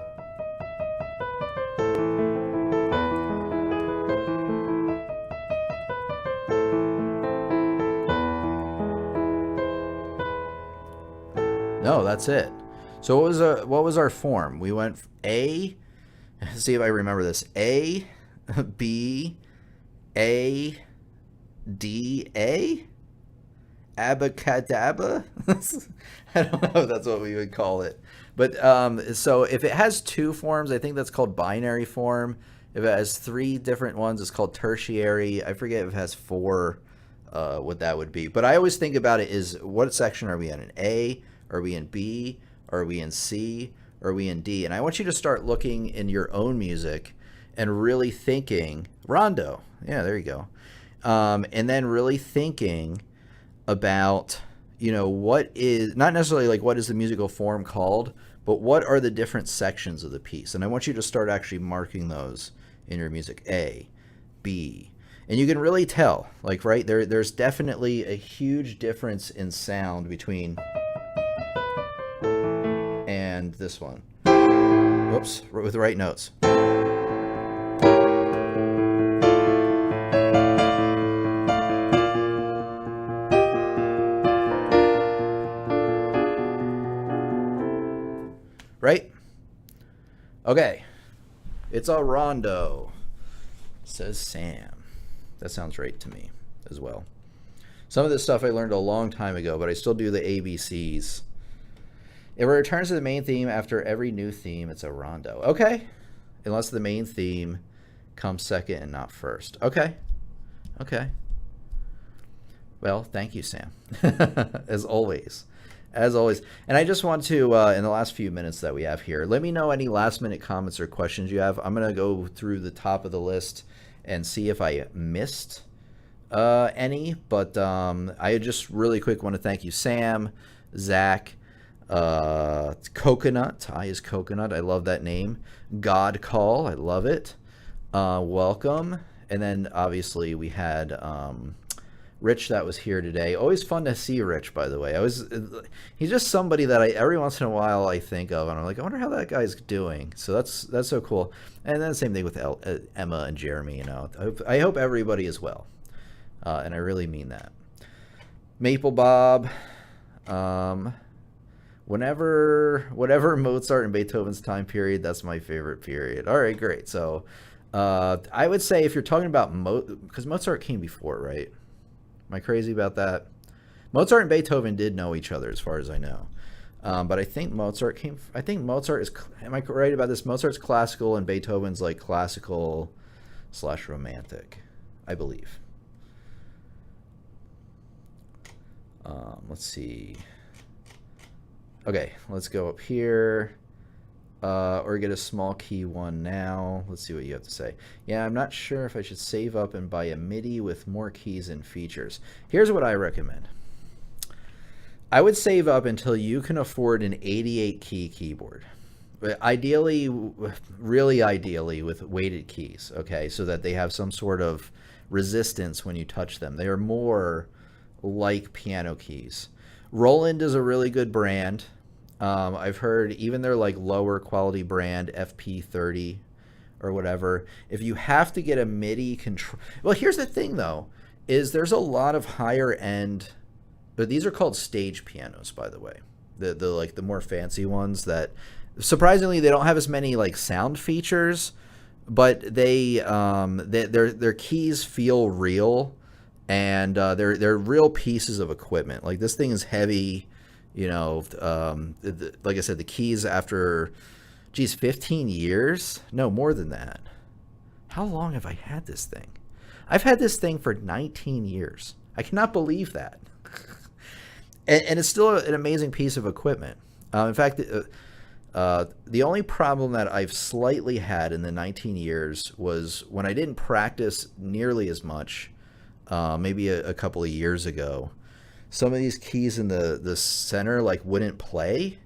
S1: No, that's it. So what was our form? We went A, see if I remember this. A, B, A, D, A? Abacadabra? I don't know if that's what we would call it. But so if it has two forms, I think that's called binary form. If it has three different ones, it's called tertiary. I forget if it has four, what that would be. But I always think about it is, what section are we in A? Are we in B? Are we in C? Are we in D? And I want you to start looking in your own music and really thinking, rondo, yeah, there you go. And then really thinking about, you know, what is, not necessarily like what is the musical form called, but what are the different sections of the piece? And I want you to start actually marking those in your music. A, B, and you can really tell, like, right, there's definitely a huge difference in sound between and this one. Whoops, with the right notes. Right? Okay. It's a rondo, says Sam. That sounds right to me as well. Some of this stuff I learned a long time ago, but I still do the ABCs. If it returns to the main theme after every new theme, it's a rondo. Okay. Unless the main theme comes second and not first. Okay. Okay. Well, thank you, Sam. As always. As always. And I just want to, in the last few minutes that we have here, let me know any last minute comments or questions you have. I'm going to go through the top of the list and see if I missed any. But I just really quick want to thank you, Sam, Zach, Coconut. Ty is Coconut. I love that name. God Call. I love it. Welcome. And then obviously we had Rich that was here today. Always fun to see Rich, by the way. He's just somebody that every once in a while I think of, and I'm like, I wonder how that guy's doing. So that's so cool. And then the same thing with Emma and Jeremy. You know, I hope everybody is well, and I really mean that. Maple Bob. whatever Mozart and Beethoven's time period, that's my favorite period. All right, great. So I would say if you're talking about because Mozart came before, right? Am I crazy about that? Mozart and Beethoven did know each other, as far as I know. But I think Mozart came. I think Mozart is. Am I right about this? Mozart's classical and Beethoven's like classical / romantic, I believe. Let's see. Okay, let's go up here. Or get a small key one now. Let's see what you have to say. Yeah, I'm not sure if I should save up and buy a MIDI with more keys and features. Here's what I recommend. I would save up until you can afford an 88 key keyboard. Ideally, really ideally with weighted keys, okay, so that they have some sort of resistance when you touch them. They are more like piano keys. Roland is a really good brand. I've heard even their like lower quality brand FP30 or whatever. If you have to get a MIDI control, well, here's the thing though, is there's a lot of higher end, but these are called stage pianos, by the way. The like the more fancy ones that surprisingly they don't have as many like sound features, but their keys feel real, and they're real pieces of equipment. Like this thing is heavy. You know, like I said, the keys after, 15 years? No, more than that. How long have I had this thing? I've had this thing for 19 years. I cannot believe that. and it's still an amazing piece of equipment. In fact, the only problem that I've slightly had in the 19 years was when I didn't practice nearly as much, maybe a couple of years ago. Some of these keys in the center like wouldn't play,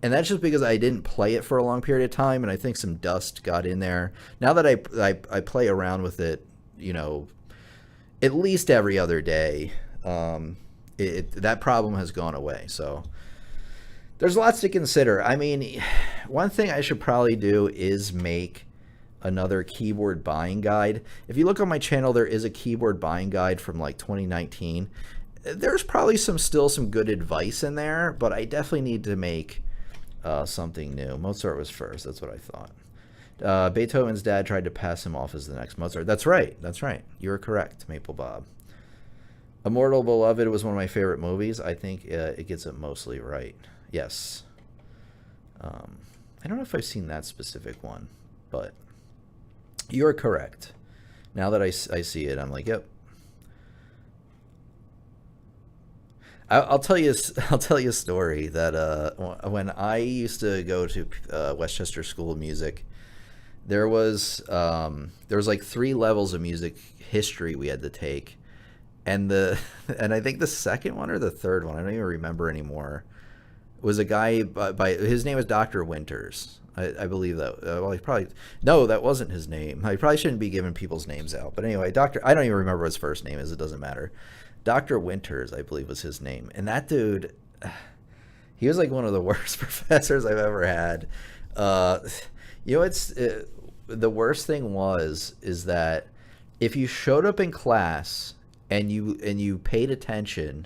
S1: and that's just because I didn't play it for a long period of time, and I think some dust got in there. Now that I play around with it, you know, at least every other day, that problem has gone away. So there's lots to consider. I mean, one thing I should probably do is make another keyboard buying guide. If you look on my channel, there is a keyboard buying guide from like 2019. There's probably still some good advice in there, but I definitely need to make something new. Mozart was first. That's what I thought. Beethoven's dad tried to pass him off as the next Mozart. That's right. That's right. You're correct, Maple Bob. Immortal Beloved was one of my favorite movies. I think it gets it mostly right. Yes. I don't know if I've seen that specific one, but you're correct. Now that I see it, I'm like, yep. I'll tell you a story that when I used to go to Westchester School of Music, there was like 3 levels of music history we had to take, and I think the second one or the third one, I don't even remember anymore, was a guy by his name was Dr. Winters. I believe that. Well, that wasn't his name. I probably shouldn't be giving people's names out, but anyway, I don't even remember what his first name is. It doesn't matter. Dr. Winters, I believe, was his name. And that dude, he was like one of the worst professors I've ever had. You know, the worst thing is that if you showed up in class and you paid attention,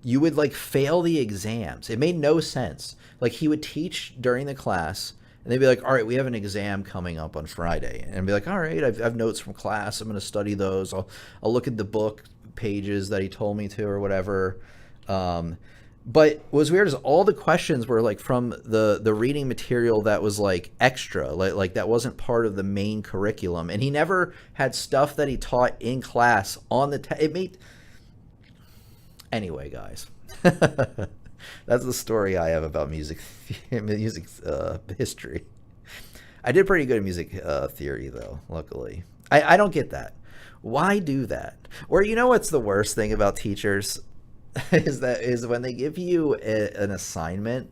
S1: you would like fail the exams. It made no sense. Like he would teach during the class, and they'd be like, all right, we have an exam coming up on Friday. And I'd be like, all right, I've notes from class. I'm going to study those. I'll look at the book pages that he told me to or whatever. But what was weird is all the questions were like from the reading material that was like extra, like that wasn't part of the main curriculum. And he never had stuff that he taught in class on the Anyway, guys. That's the story I have about music history. I did pretty good at music theory though, luckily. I don't get that. Why do that? Or you know what's the worst thing about teachers is when they give you an assignment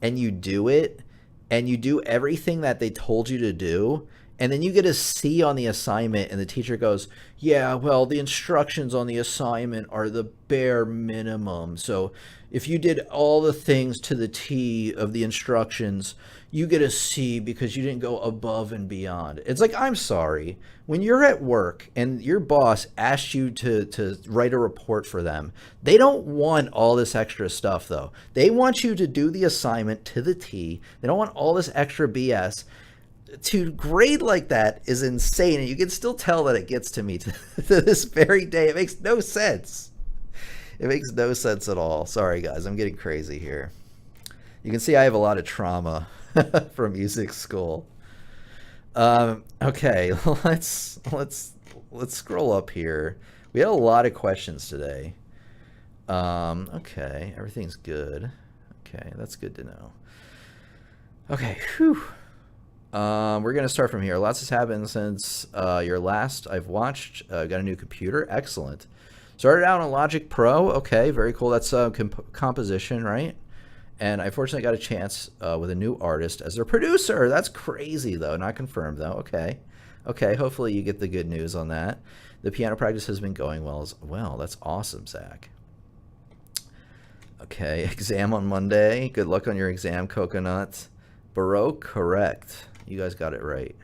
S1: and you do it and you do everything that they told you to do, and then you get a C on the assignment and the teacher goes, yeah, well, the instructions on the assignment are the bare minimum. So if you did all the things to the T of the instructions, you get a C because you didn't go above and beyond. It's like, I'm sorry. When you're at work and your boss asks you to write a report for them, they don't want all this extra stuff, though. They want you to do the assignment to the T. They don't want all this extra BS. To grade like that is insane, and you can still tell that it gets to me to this very day. It makes no sense. It makes no sense at all. Sorry, guys. I'm getting crazy here. You can see I have a lot of trauma from music school. Okay, let's scroll up here. We had a lot of questions today. Okay, everything's good. Okay, that's good to know. Okay, whew. We're gonna start from here. Lots has happened since your last I've watched. Got a new computer. Excellent. Started out on Logic Pro. Okay, very cool. That's composition, right? And I fortunately got a chance with a new artist as their producer. That's crazy, though. Not confirmed, though. Okay. Okay, hopefully you get the good news on that. The piano practice has been going well as well. That's awesome, Zach. Okay, exam on Monday. Good luck on your exam, Coconut. Baroque, correct. You guys got it right.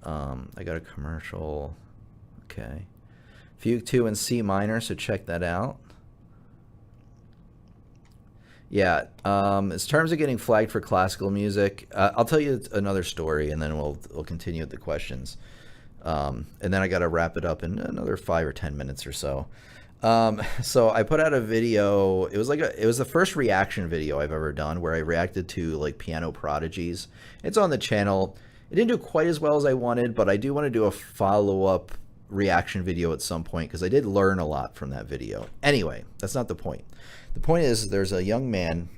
S1: I got a commercial. Okay. Fugue 2 in C minor, so check that out. Yeah, in terms of getting flagged for classical music, I'll tell you another story, and then we'll continue with the questions. And then I got to wrap it up in another 5 or 10 minutes or so. So I put out a video. It was the first reaction video I've ever done where I reacted to like piano prodigies. It's on the channel. It didn't do quite as well as I wanted, but I do want to do a follow-up reaction video at some point because I did learn a lot from that video. Anyway, that's not the point. The point is there's a young man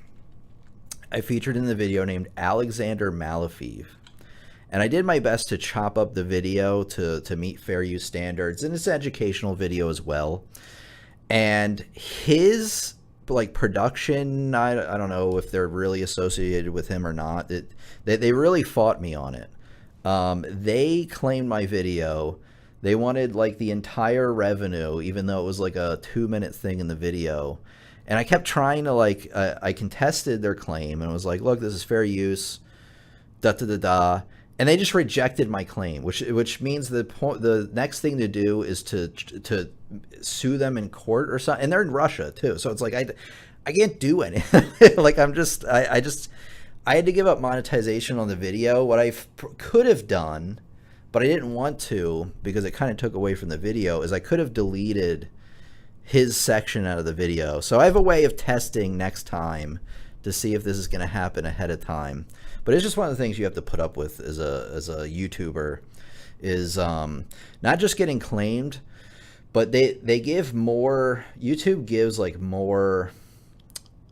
S1: I featured in the video named Alexander Malafiev. And I did my best to chop up the video to meet fair use standards, and it's an educational video as well. And his like production, I don't know if they're really associated with him or not. They really fought me on it. They claimed my video. They wanted like the entire revenue, even though it was like a 2-minute thing in the video. And I kept trying to I contested their claim and was like, look, this is fair use, da-da-da-da. And they just rejected my claim, which means the next thing to do is to sue them in court or something. And they're in Russia too, so it's like I can't do anything. Like I had to give up monetization on the video. What I could have done, but I didn't want to because it kind of took away from the video, is I could have deleted his section out of the video. So I have a way of testing next time to see if this is going to happen ahead of time. But it's just one of the things you have to put up with as a YouTuber is not just getting claimed, but they give more. YouTube gives like more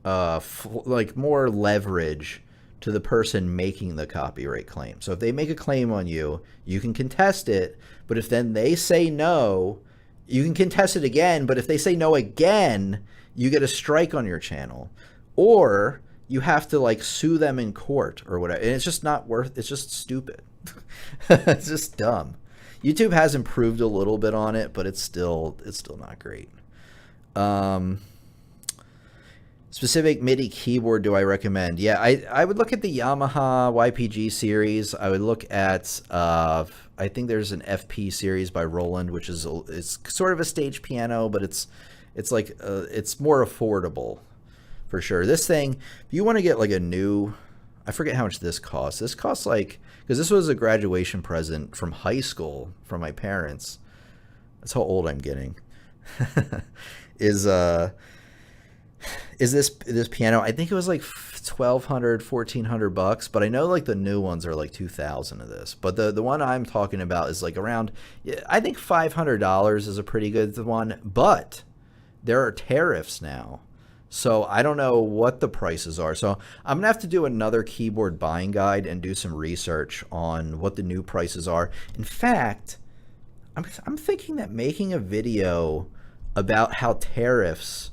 S1: more leverage to the person making the copyright claim. So if they make a claim on you, you can contest it. But if then they say no, you can contest it again. But if they say no again, you get a strike on your channel, or you have to like sue them in court or whatever. And it's just not worth. It's just stupid. It's just dumb. YouTube has improved a little bit on it, but it's still not great. Specific MIDI keyboard do I recommend? Yeah, I would look at the Yamaha YPG series. I would look at I think there's an FP series by Roland, which is it's sort of a stage piano, but it's like it's more affordable for sure. This thing, if you want to get like a new, I forget how much this costs. This costs like, because this was a graduation present from high school from my parents. That's how old I'm getting. Is this piano? I think it was like $1,200-$1,400, but I know like the new ones are like $2,000 of this. But the one I'm talking about is like around, I think $500 is a pretty good one. But there are tariffs now, so I don't know what the prices are. So I'm gonna have to do another keyboard buying guide and do some research on what the new prices are. In fact, I'm thinking that making a video about how tariffs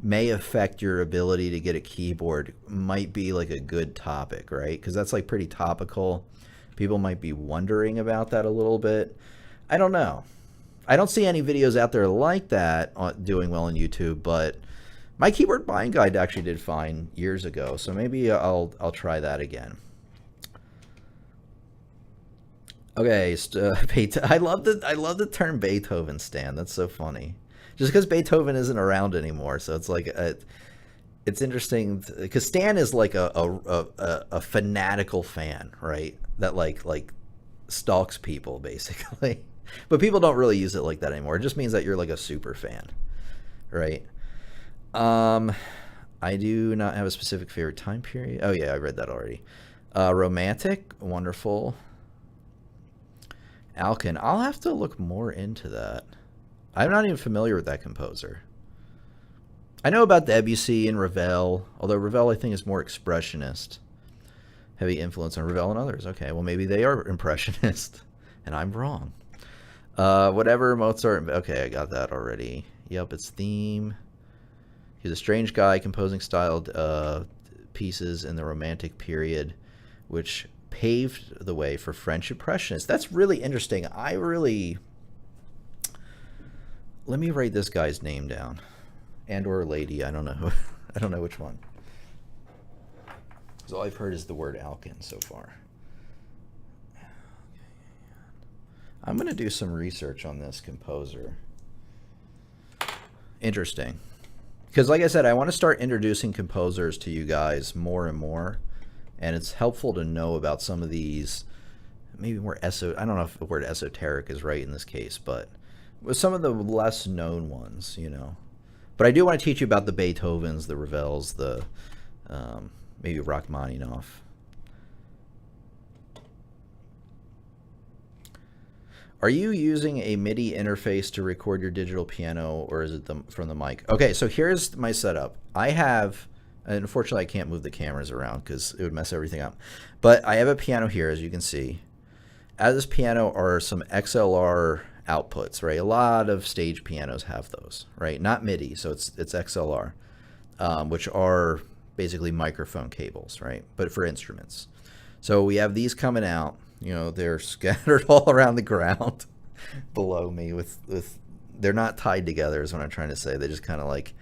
S1: may affect your ability to get a keyboard might be like a good topic, right? Because that's like pretty topical. People might be wondering about that a little bit. I don't know. I don't see any videos out there like that doing well on YouTube, but my keyboard buying guide actually did fine years ago, so maybe I'll try that again. Okay, I love the term Beethoven stand. That's so funny. Just because Beethoven isn't around anymore, so it's like it's interesting because Stan is like a fanatical fan, right? That like stalks people basically, but people don't really use it like that anymore. It just means that you're like a super fan, right? Um, I do not have a specific favorite time period. Oh yeah, I read that already. Romantic, wonderful. Alkin. I'll have to look more into that. I'm not even familiar with that composer. I know about Debussy and Ravel, although Ravel I think is more expressionist. Heavy influence on Ravel and others. Okay, well maybe they are impressionist, and I'm wrong. Whatever Mozart. Okay, I got that already. Yep, it's theme. He's a strange guy composing styled pieces in the Romantic period, which paved the way for French Impressionists. That's really interesting. Let me write this guy's name down, and or lady. I don't know. I don't know which one. Because all I've heard is the word Alkin so far. I'm going to do some research on this composer. Interesting. Because like I said, I want to start introducing composers to you guys more and more. And it's helpful to know about some of these, maybe more I don't know if the word esoteric is right in this case, but with some of the less known ones, you know. But I do want to teach you about the Beethovens, the Ravels, the maybe Rachmaninoff. Are you using a MIDI interface to record your digital piano, or is it from the mic? Okay, so here's my setup. I have, unfortunately I can't move the cameras around because it would mess everything up. But I have a piano here, as you can see. At this piano are some XLR outputs, right? A lot of stage pianos have those, right? Not MIDI, so it's XLR, which are basically microphone cables, right? But for instruments. So we have these coming out. You know, they're scattered all around the ground below me with they're not tied together is what I'm trying to say. They just kind of like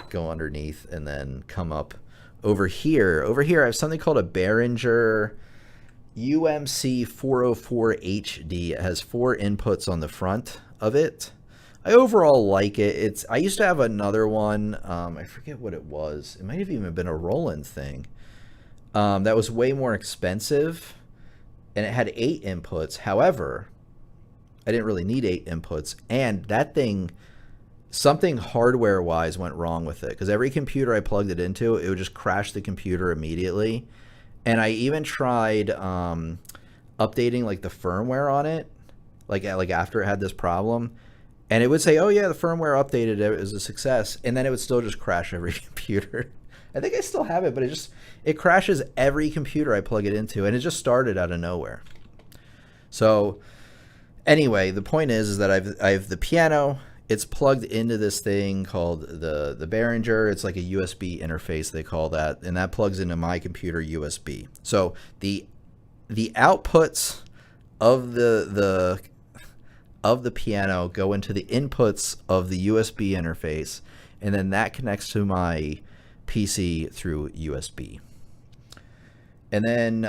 S1: go underneath and then come up over here. Over here I have something called a Behringer UMC 404 HD. It has 4 inputs on the front of it. I overall like it. I used to have another one. I forget what it was. It might have even been a Roland thing. That was way more expensive. And it had 8 inputs. However, I didn't really need 8 inputs. And that thing, something hardware-wise went wrong with it. Because every computer I plugged it into, it would just crash the computer immediately. And I even tried updating like the firmware on it, like after it had this problem. And it would say, oh yeah, the firmware updated, it was a success. And then it would still just crash every computer. I think I still have it, but it crashes every computer I plug it into, and it just started out of nowhere. So anyway, the point is that I have the piano. It's plugged into this thing called the Behringer. It's like a USB interface, they call that, and that plugs into my computer USB. So the outputs of the piano go into the inputs of the USB interface, and then that connects to my PC through USB. And then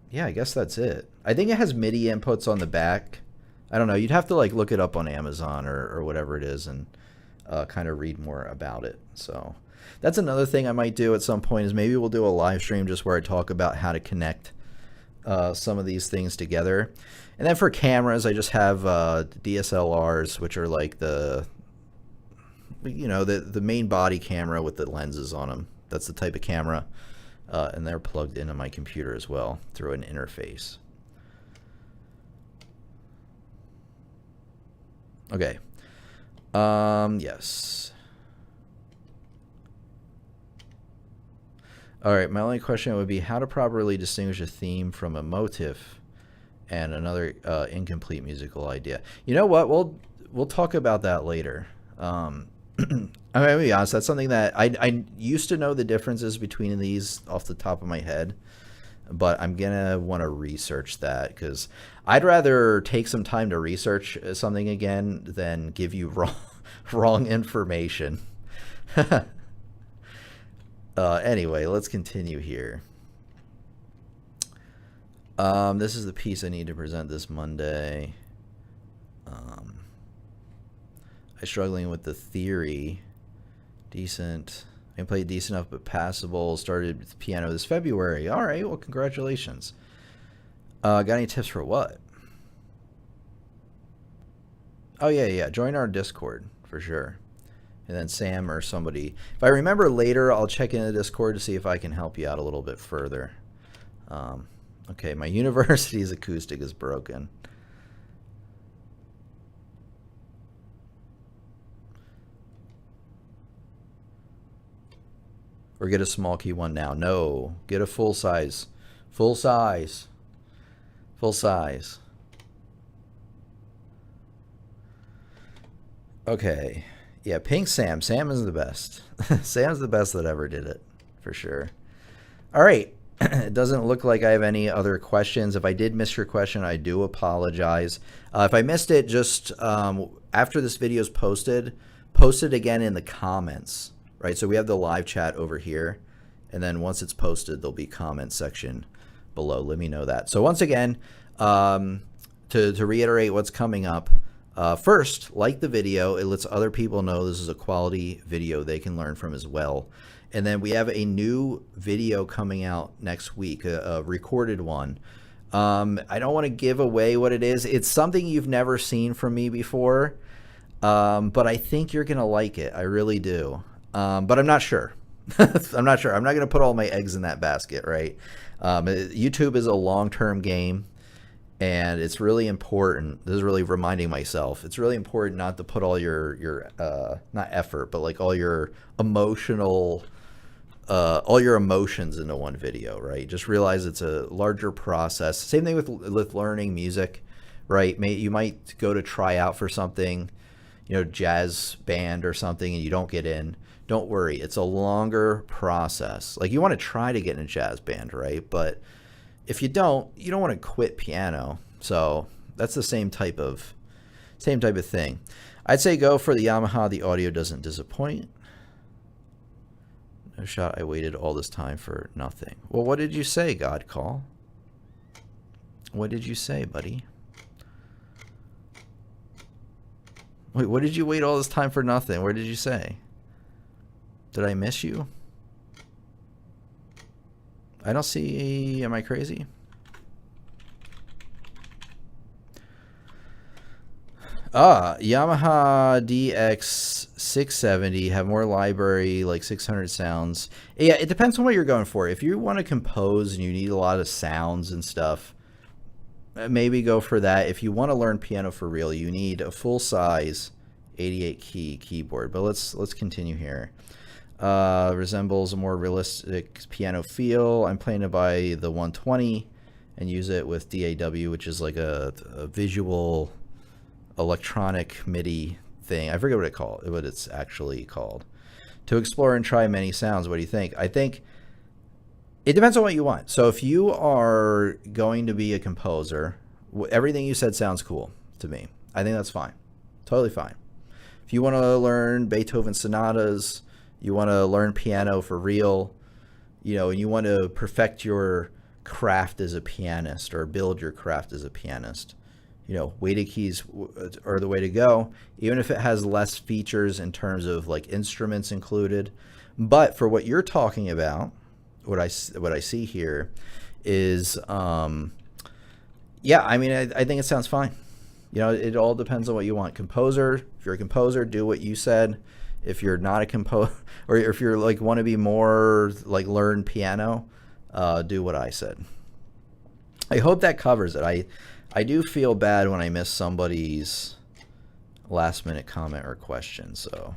S1: yeah, I guess that's it. I think it has MIDI inputs on the back. I don't know, you'd have to like look it up on Amazon or whatever it is and kind of read more about it. So that's another thing I might do at some point, is maybe we'll do a live stream just where I talk about how to connect some of these things together. And then for cameras, I just have DSLRs, which are like the main body camera with the lenses on them. That's the type of camera, and they're plugged into my computer as well through an interface. Okay. Yes. All right, my only question would be how to properly distinguish a theme from a motif and another incomplete musical idea. You know what? We'll talk about that later. I'm gonna be honest, that's something that I used to know the differences between these off the top of my head, but I'm gonna want to research that because I'd rather take some time to research something again than give you wrong information. Anyway, let's continue here. This is the piece I need to present this Monday. I'm struggling with the theory. Decent. I played decent enough but passable. Started with piano this February. All right, well, congratulations. Got any tips for what? Oh, yeah. Join our Discord for sure. And then Sam or somebody. If I remember later, I'll check in the Discord to see if I can help you out a little bit further. Okay, my university's acoustic is broken. Or get a small key one now. No, get a full size. Full size. Full size. Okay. Yeah, Pink Sam. Sam is the best. Sam's the best that ever did it, for sure. All right. It doesn't look like I have any other questions. If I did miss your question, I do apologize. If I missed it, just after this video is posted, post it again in the comments, right? So we have the live chat over here, and then once it's posted, there'll be comment section below. Let me know that. So once again, to reiterate what's coming up, first, like the video. It lets other people know this is a quality video they can learn from as well. And then we have a new video coming out next week, a recorded one. I don't want to give away what it is. It's something you've never seen from me before, but I think you're going to like it. I really do. But I'm not sure. I'm not sure. I'm not going to put all my eggs in that basket, right? YouTube is a long-term game, and it's really important. This is really reminding myself. It's really important not to put all your not effort, but like all your emotions into one video, right? Just realize it's a larger process. Same thing with learning music, right? You might go to try out for something, jazz band or something, and you don't get in. Don't worry, it's a longer process. Like, you want to try to get in a jazz band, right? But if you don't want to quit piano. So that's the same type of thing. I'd say go for the Yamaha. The audio doesn't disappoint. No shot. I waited all this time for nothing. Well, what did you say, God Call? What did you say, buddy? Wait, what did you wait all this time for nothing? Where did you say? Did I miss you? I don't see. Am I crazy? Yamaha DX670 have more library, like 600 sounds. Yeah, it depends on what you're going for. If you want to compose and you need a lot of sounds and stuff, maybe go for that. If you want to learn piano for real, you need a full-size 88-key keyboard. But let's continue here. Resembles a more realistic piano feel. I'm playing it by the 120 and use it with DAW, which is like a visual electronic MIDI thing. I forget what it's actually called. To explore and try many sounds. What do you think? I think it depends on what you want. So if you are going to be a composer, everything you said sounds cool to me. I think that's fine. Totally fine. If you want to learn Beethoven sonatas, you want to learn piano for real, and you want to perfect your craft as a pianist or build your craft as a pianist, weighted keys are the way to go, even if it has less features in terms of like instruments included. But for what you're talking about, what I see here is, yeah, I mean, I think it sounds fine. It all depends on what you want. Composer, if you're a composer, do what you said. If you're not a composer, or if you're like want to be more like learn piano, do what I said. I hope that covers it. I do feel bad when I miss somebody's last minute comment or question. So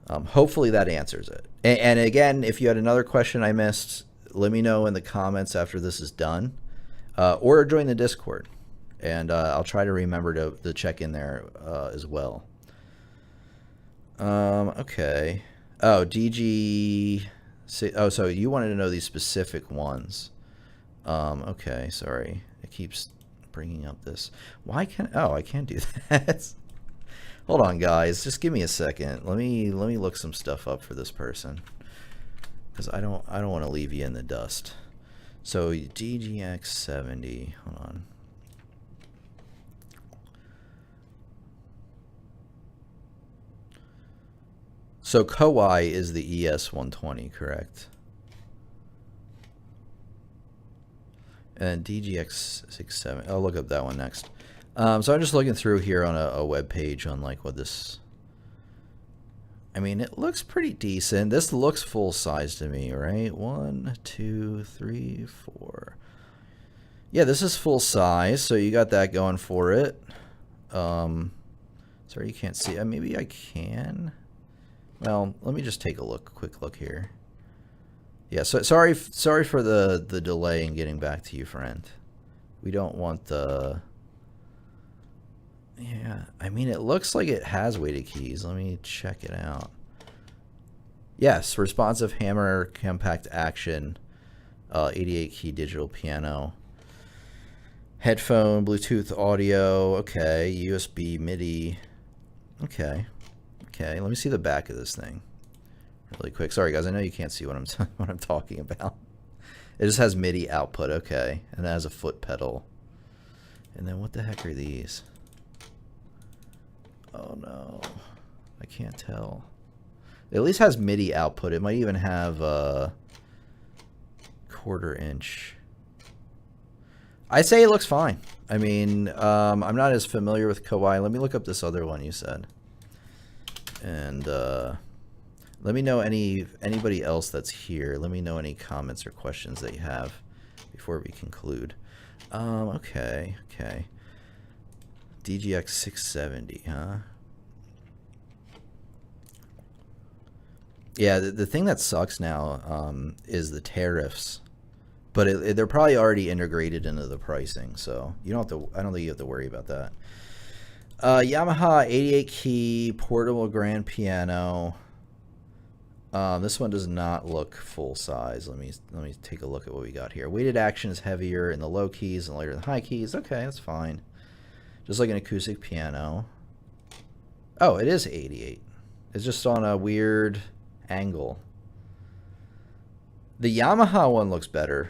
S1: hopefully that answers it. And again, if you had another question I missed, let me know in the comments after this is done, or join the Discord, and I'll try to remember to check in there as well. Okay. Oh, DG. Oh, so you wanted to know these specific ones. Okay, sorry. It keeps bringing up this. Why can't? Oh, I can't do that. Hold on, guys. Just give me a second. Let me look some stuff up for this person, because I don't want to leave you in the dust. So DGX70, hold on. So Kawai is the ES120, correct? And DGX67, I'll look up that one next. So I'm just looking through here on a web page on like what this, I mean, it looks pretty decent. This looks full size to me, right? 1, 2, 3, 4. Yeah, this is full size, so you got that going for it. Sorry, you can't see. Maybe I can. Well, let me just take a quick look here. Yeah, so sorry for the delay in getting back to you, friend. We don't want the. Yeah, I mean, it looks like it has weighted keys. Let me check it out. Yes, responsive hammer, compact action, 88 key digital piano, headphone, Bluetooth audio. Okay, USB, MIDI. Okay, let me see the back of this thing really quick. Sorry guys, I know you can't see what I'm talking about. It just has MIDI output. Okay, and it has a foot pedal. And then what the heck are these? Oh no, I can't tell. It at least has MIDI output. It might even have a 1/4 inch. I say it looks fine. I mean, I'm not as familiar with Kawai. Let me look up this other one you said. And let me know anybody else that's here. Let me know any comments or questions that you have before we conclude. Okay. DGX 670, huh? Yeah, the thing that sucks now is the tariffs, but they're probably already integrated into the pricing, so you don't have to. I don't think you have to worry about that. Yamaha 88 key portable grand piano. This one does not look full size. Let me take a look at what we got here. Weighted action is heavier in the low keys and lighter in the high keys. Okay, that's fine. Just like an acoustic piano. Oh, it is 88. It's just on a weird angle. The Yamaha one looks better.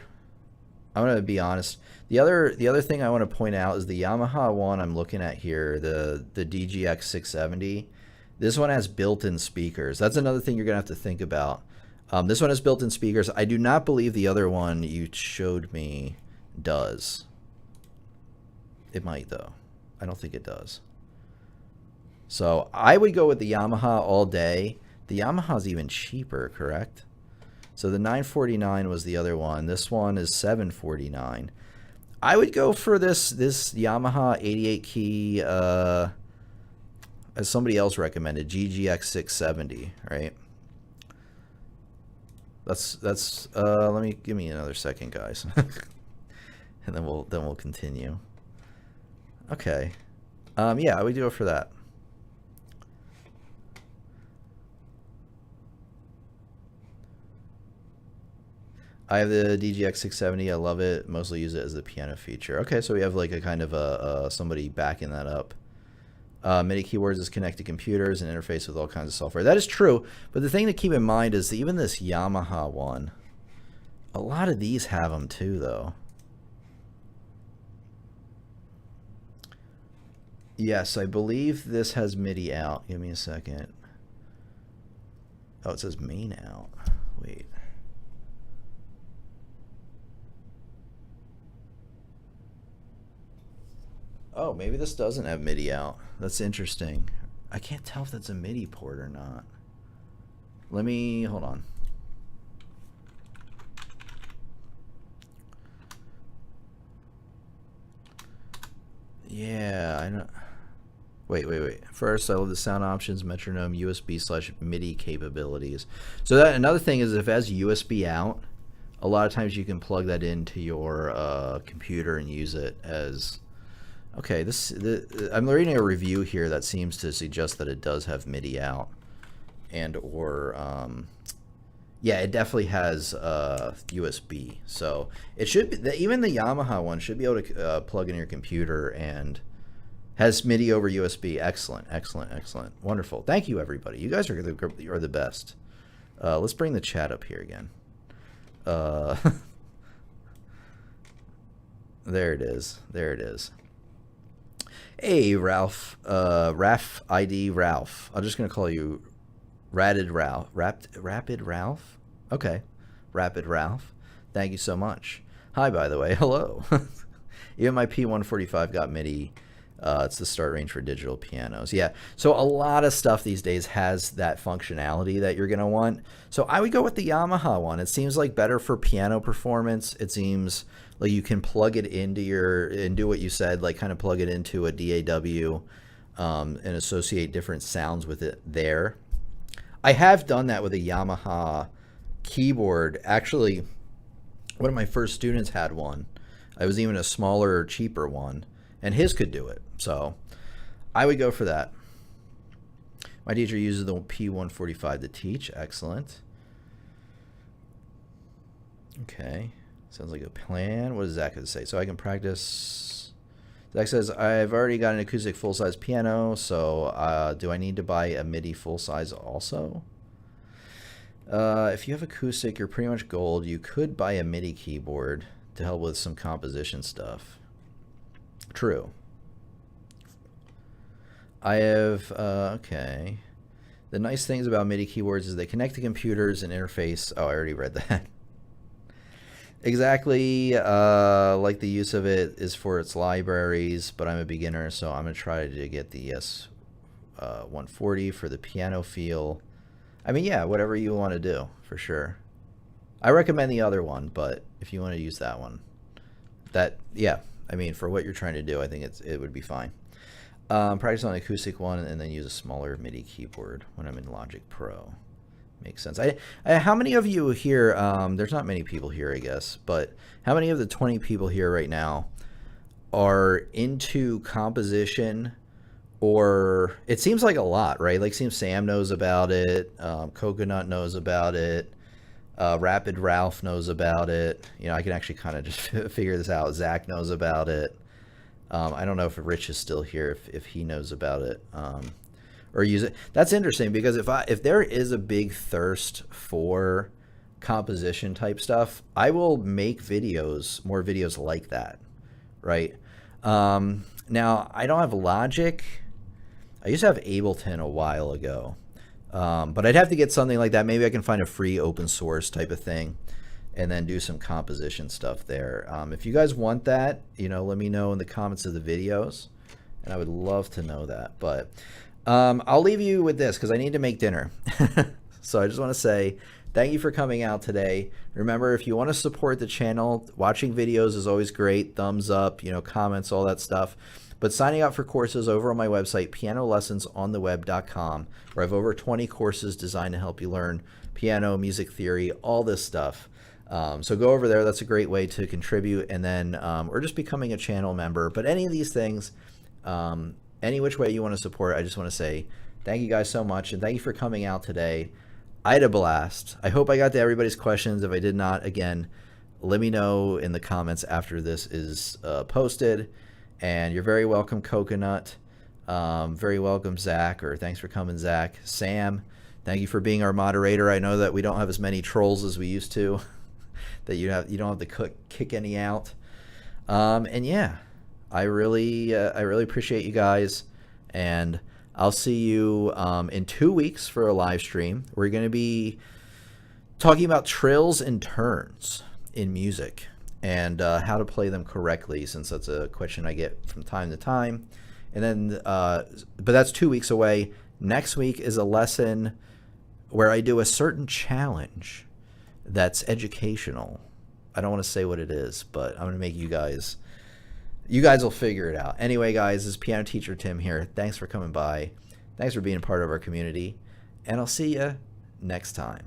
S1: I'm gonna be honest. The other thing I want to point out is the Yamaha one I'm looking at here, the DGX 670. This one has built-in speakers. That's another thing you're gonna have to think about. This one has built-in speakers. I do not believe the other one you showed me does. It might though. I don't think it does. So I would go with the Yamaha all day. The Yamaha's even cheaper, correct? So the 949 was the other one. This one is 749. I would go for this Yamaha 88 key, as somebody else recommended, GGX 670, right? Give me another second, guys, and then we'll continue. Okay, yeah, I would go for that. I have the DGX 670. I love it. Mostly use it as the piano feature. Okay, so we have like a kind of somebody backing that up. MIDI keyboards is connected to computers and interface with all kinds of software. That is true, but the thing to keep in mind is that even this Yamaha one, a lot of these have them too, though. Yes, I believe this has MIDI out. Give me a second. Oh, it says main out. Wait. Oh, maybe this doesn't have MIDI out. That's interesting. I can't tell if that's a MIDI port or not. Hold on. Yeah, I know. Wait. First, I love the sound options, metronome, USB/MIDI capabilities. So that another thing is if it has USB out, a lot of times you can plug that into your computer and use it as. Okay, I'm reading a review here that seems to suggest that it does have MIDI out, yeah, it definitely has USB. So it should be even the Yamaha one should be able to plug in your computer and has MIDI over USB. Excellent, wonderful. Thank you, everybody. You guys are the best. Let's bring the chat up here again. There it is. There it is. Hey, Ralph. Raf ID Ralph. I'm just going to call you Rapid Ralph. Rapid Ralph? Okay. Rapid Ralph. Thank you so much. Hi, by the way. Hello. Even my P145 got MIDI. It's the start range for digital pianos. Yeah. So a lot of stuff these days has that functionality that you're going to want. So I would go with the Yamaha one. It seems like better for piano performance. It seems like you can plug it into and do what you said, like kind of plug it into a DAW and associate different sounds with it there. I have done that with a Yamaha keyboard. Actually, one of my first students had one. I was even a smaller, cheaper one, and his could do it. So I would go for that. My teacher uses the P145 to teach. Excellent. Okay. Sounds like a plan. What is Zach going to say? So I can practice. Zach says, I've already got an acoustic full-size piano, so do I need to buy a MIDI full-size also? If you have acoustic, you're pretty much gold. You could buy a MIDI keyboard to help with some composition stuff. True. I have, okay. The nice things about MIDI keyboards is they connect to computers and interface. Oh, I already read that. Exactly, like the use of it is for its libraries, but I'm a beginner, so I'm going to try to get the S140 for the piano feel. I mean, yeah, whatever you want to do, for sure. I recommend the other one, but if you want to use that one, yeah, I mean, for what you're trying to do, I think it would be fine. Practice on the acoustic one and then use a smaller MIDI keyboard when I'm in Logic Pro. Makes sense. How many of you here, there's not many people here, I guess, but how many of the 20 people here right now are into composition? Or it seems like a lot, right? Like seems Sam knows about it, Coconut knows about it, Rapid Ralph knows about it. You know, I can actually kind of just figure this out. Zach knows about it. I don't know if Rich is still here, if he knows about it. Or use it. That's interesting because if there is a big thirst for composition type stuff, I will make more videos like that, right? Now I don't have Logic. I used to have Ableton a while ago, but I'd have to get something like that. Maybe I can find a free open source type of thing and then do some composition stuff there. If you guys want that, let me know in the comments of the videos, and I would love to know that. But I'll leave you with this because I need to make dinner. So I just want to say thank you for coming out today. Remember, if you want to support the channel, watching videos is always great. Thumbs up, comments, all that stuff. But signing up for courses over on my website, pianolessonsontheweb.com, where I have over 20 courses designed to help you learn piano, music theory, all this stuff. So go over there. That's a great way to contribute. And then, or just becoming a channel member. But any of these things, any which way you want to support, I just want to say thank you guys so much. And thank you for coming out today. I had a blast. I hope I got to everybody's questions. If I did not, again, let me know in the comments after this is posted. And you're very welcome, Coconut. Very welcome, Zach, or thanks for coming, Zach. Sam, thank you for being our moderator. I know that we don't have as many trolls as we used to, that you don't have to kick any out. And yeah, I really appreciate you guys, and I'll see you in 2 weeks for a live stream. We're going to be talking about trills and turns in music, and how to play them correctly, since that's a question I get from time to time. And then, but that's 2 weeks away. Next week is a lesson where I do a certain challenge that's educational. I don't want to say what it is, but I'm going to make you guys will figure it out. Anyway, guys, this is Piano Teacher Tim here. Thanks for coming by. Thanks for being a part of our community, and I'll see you next time.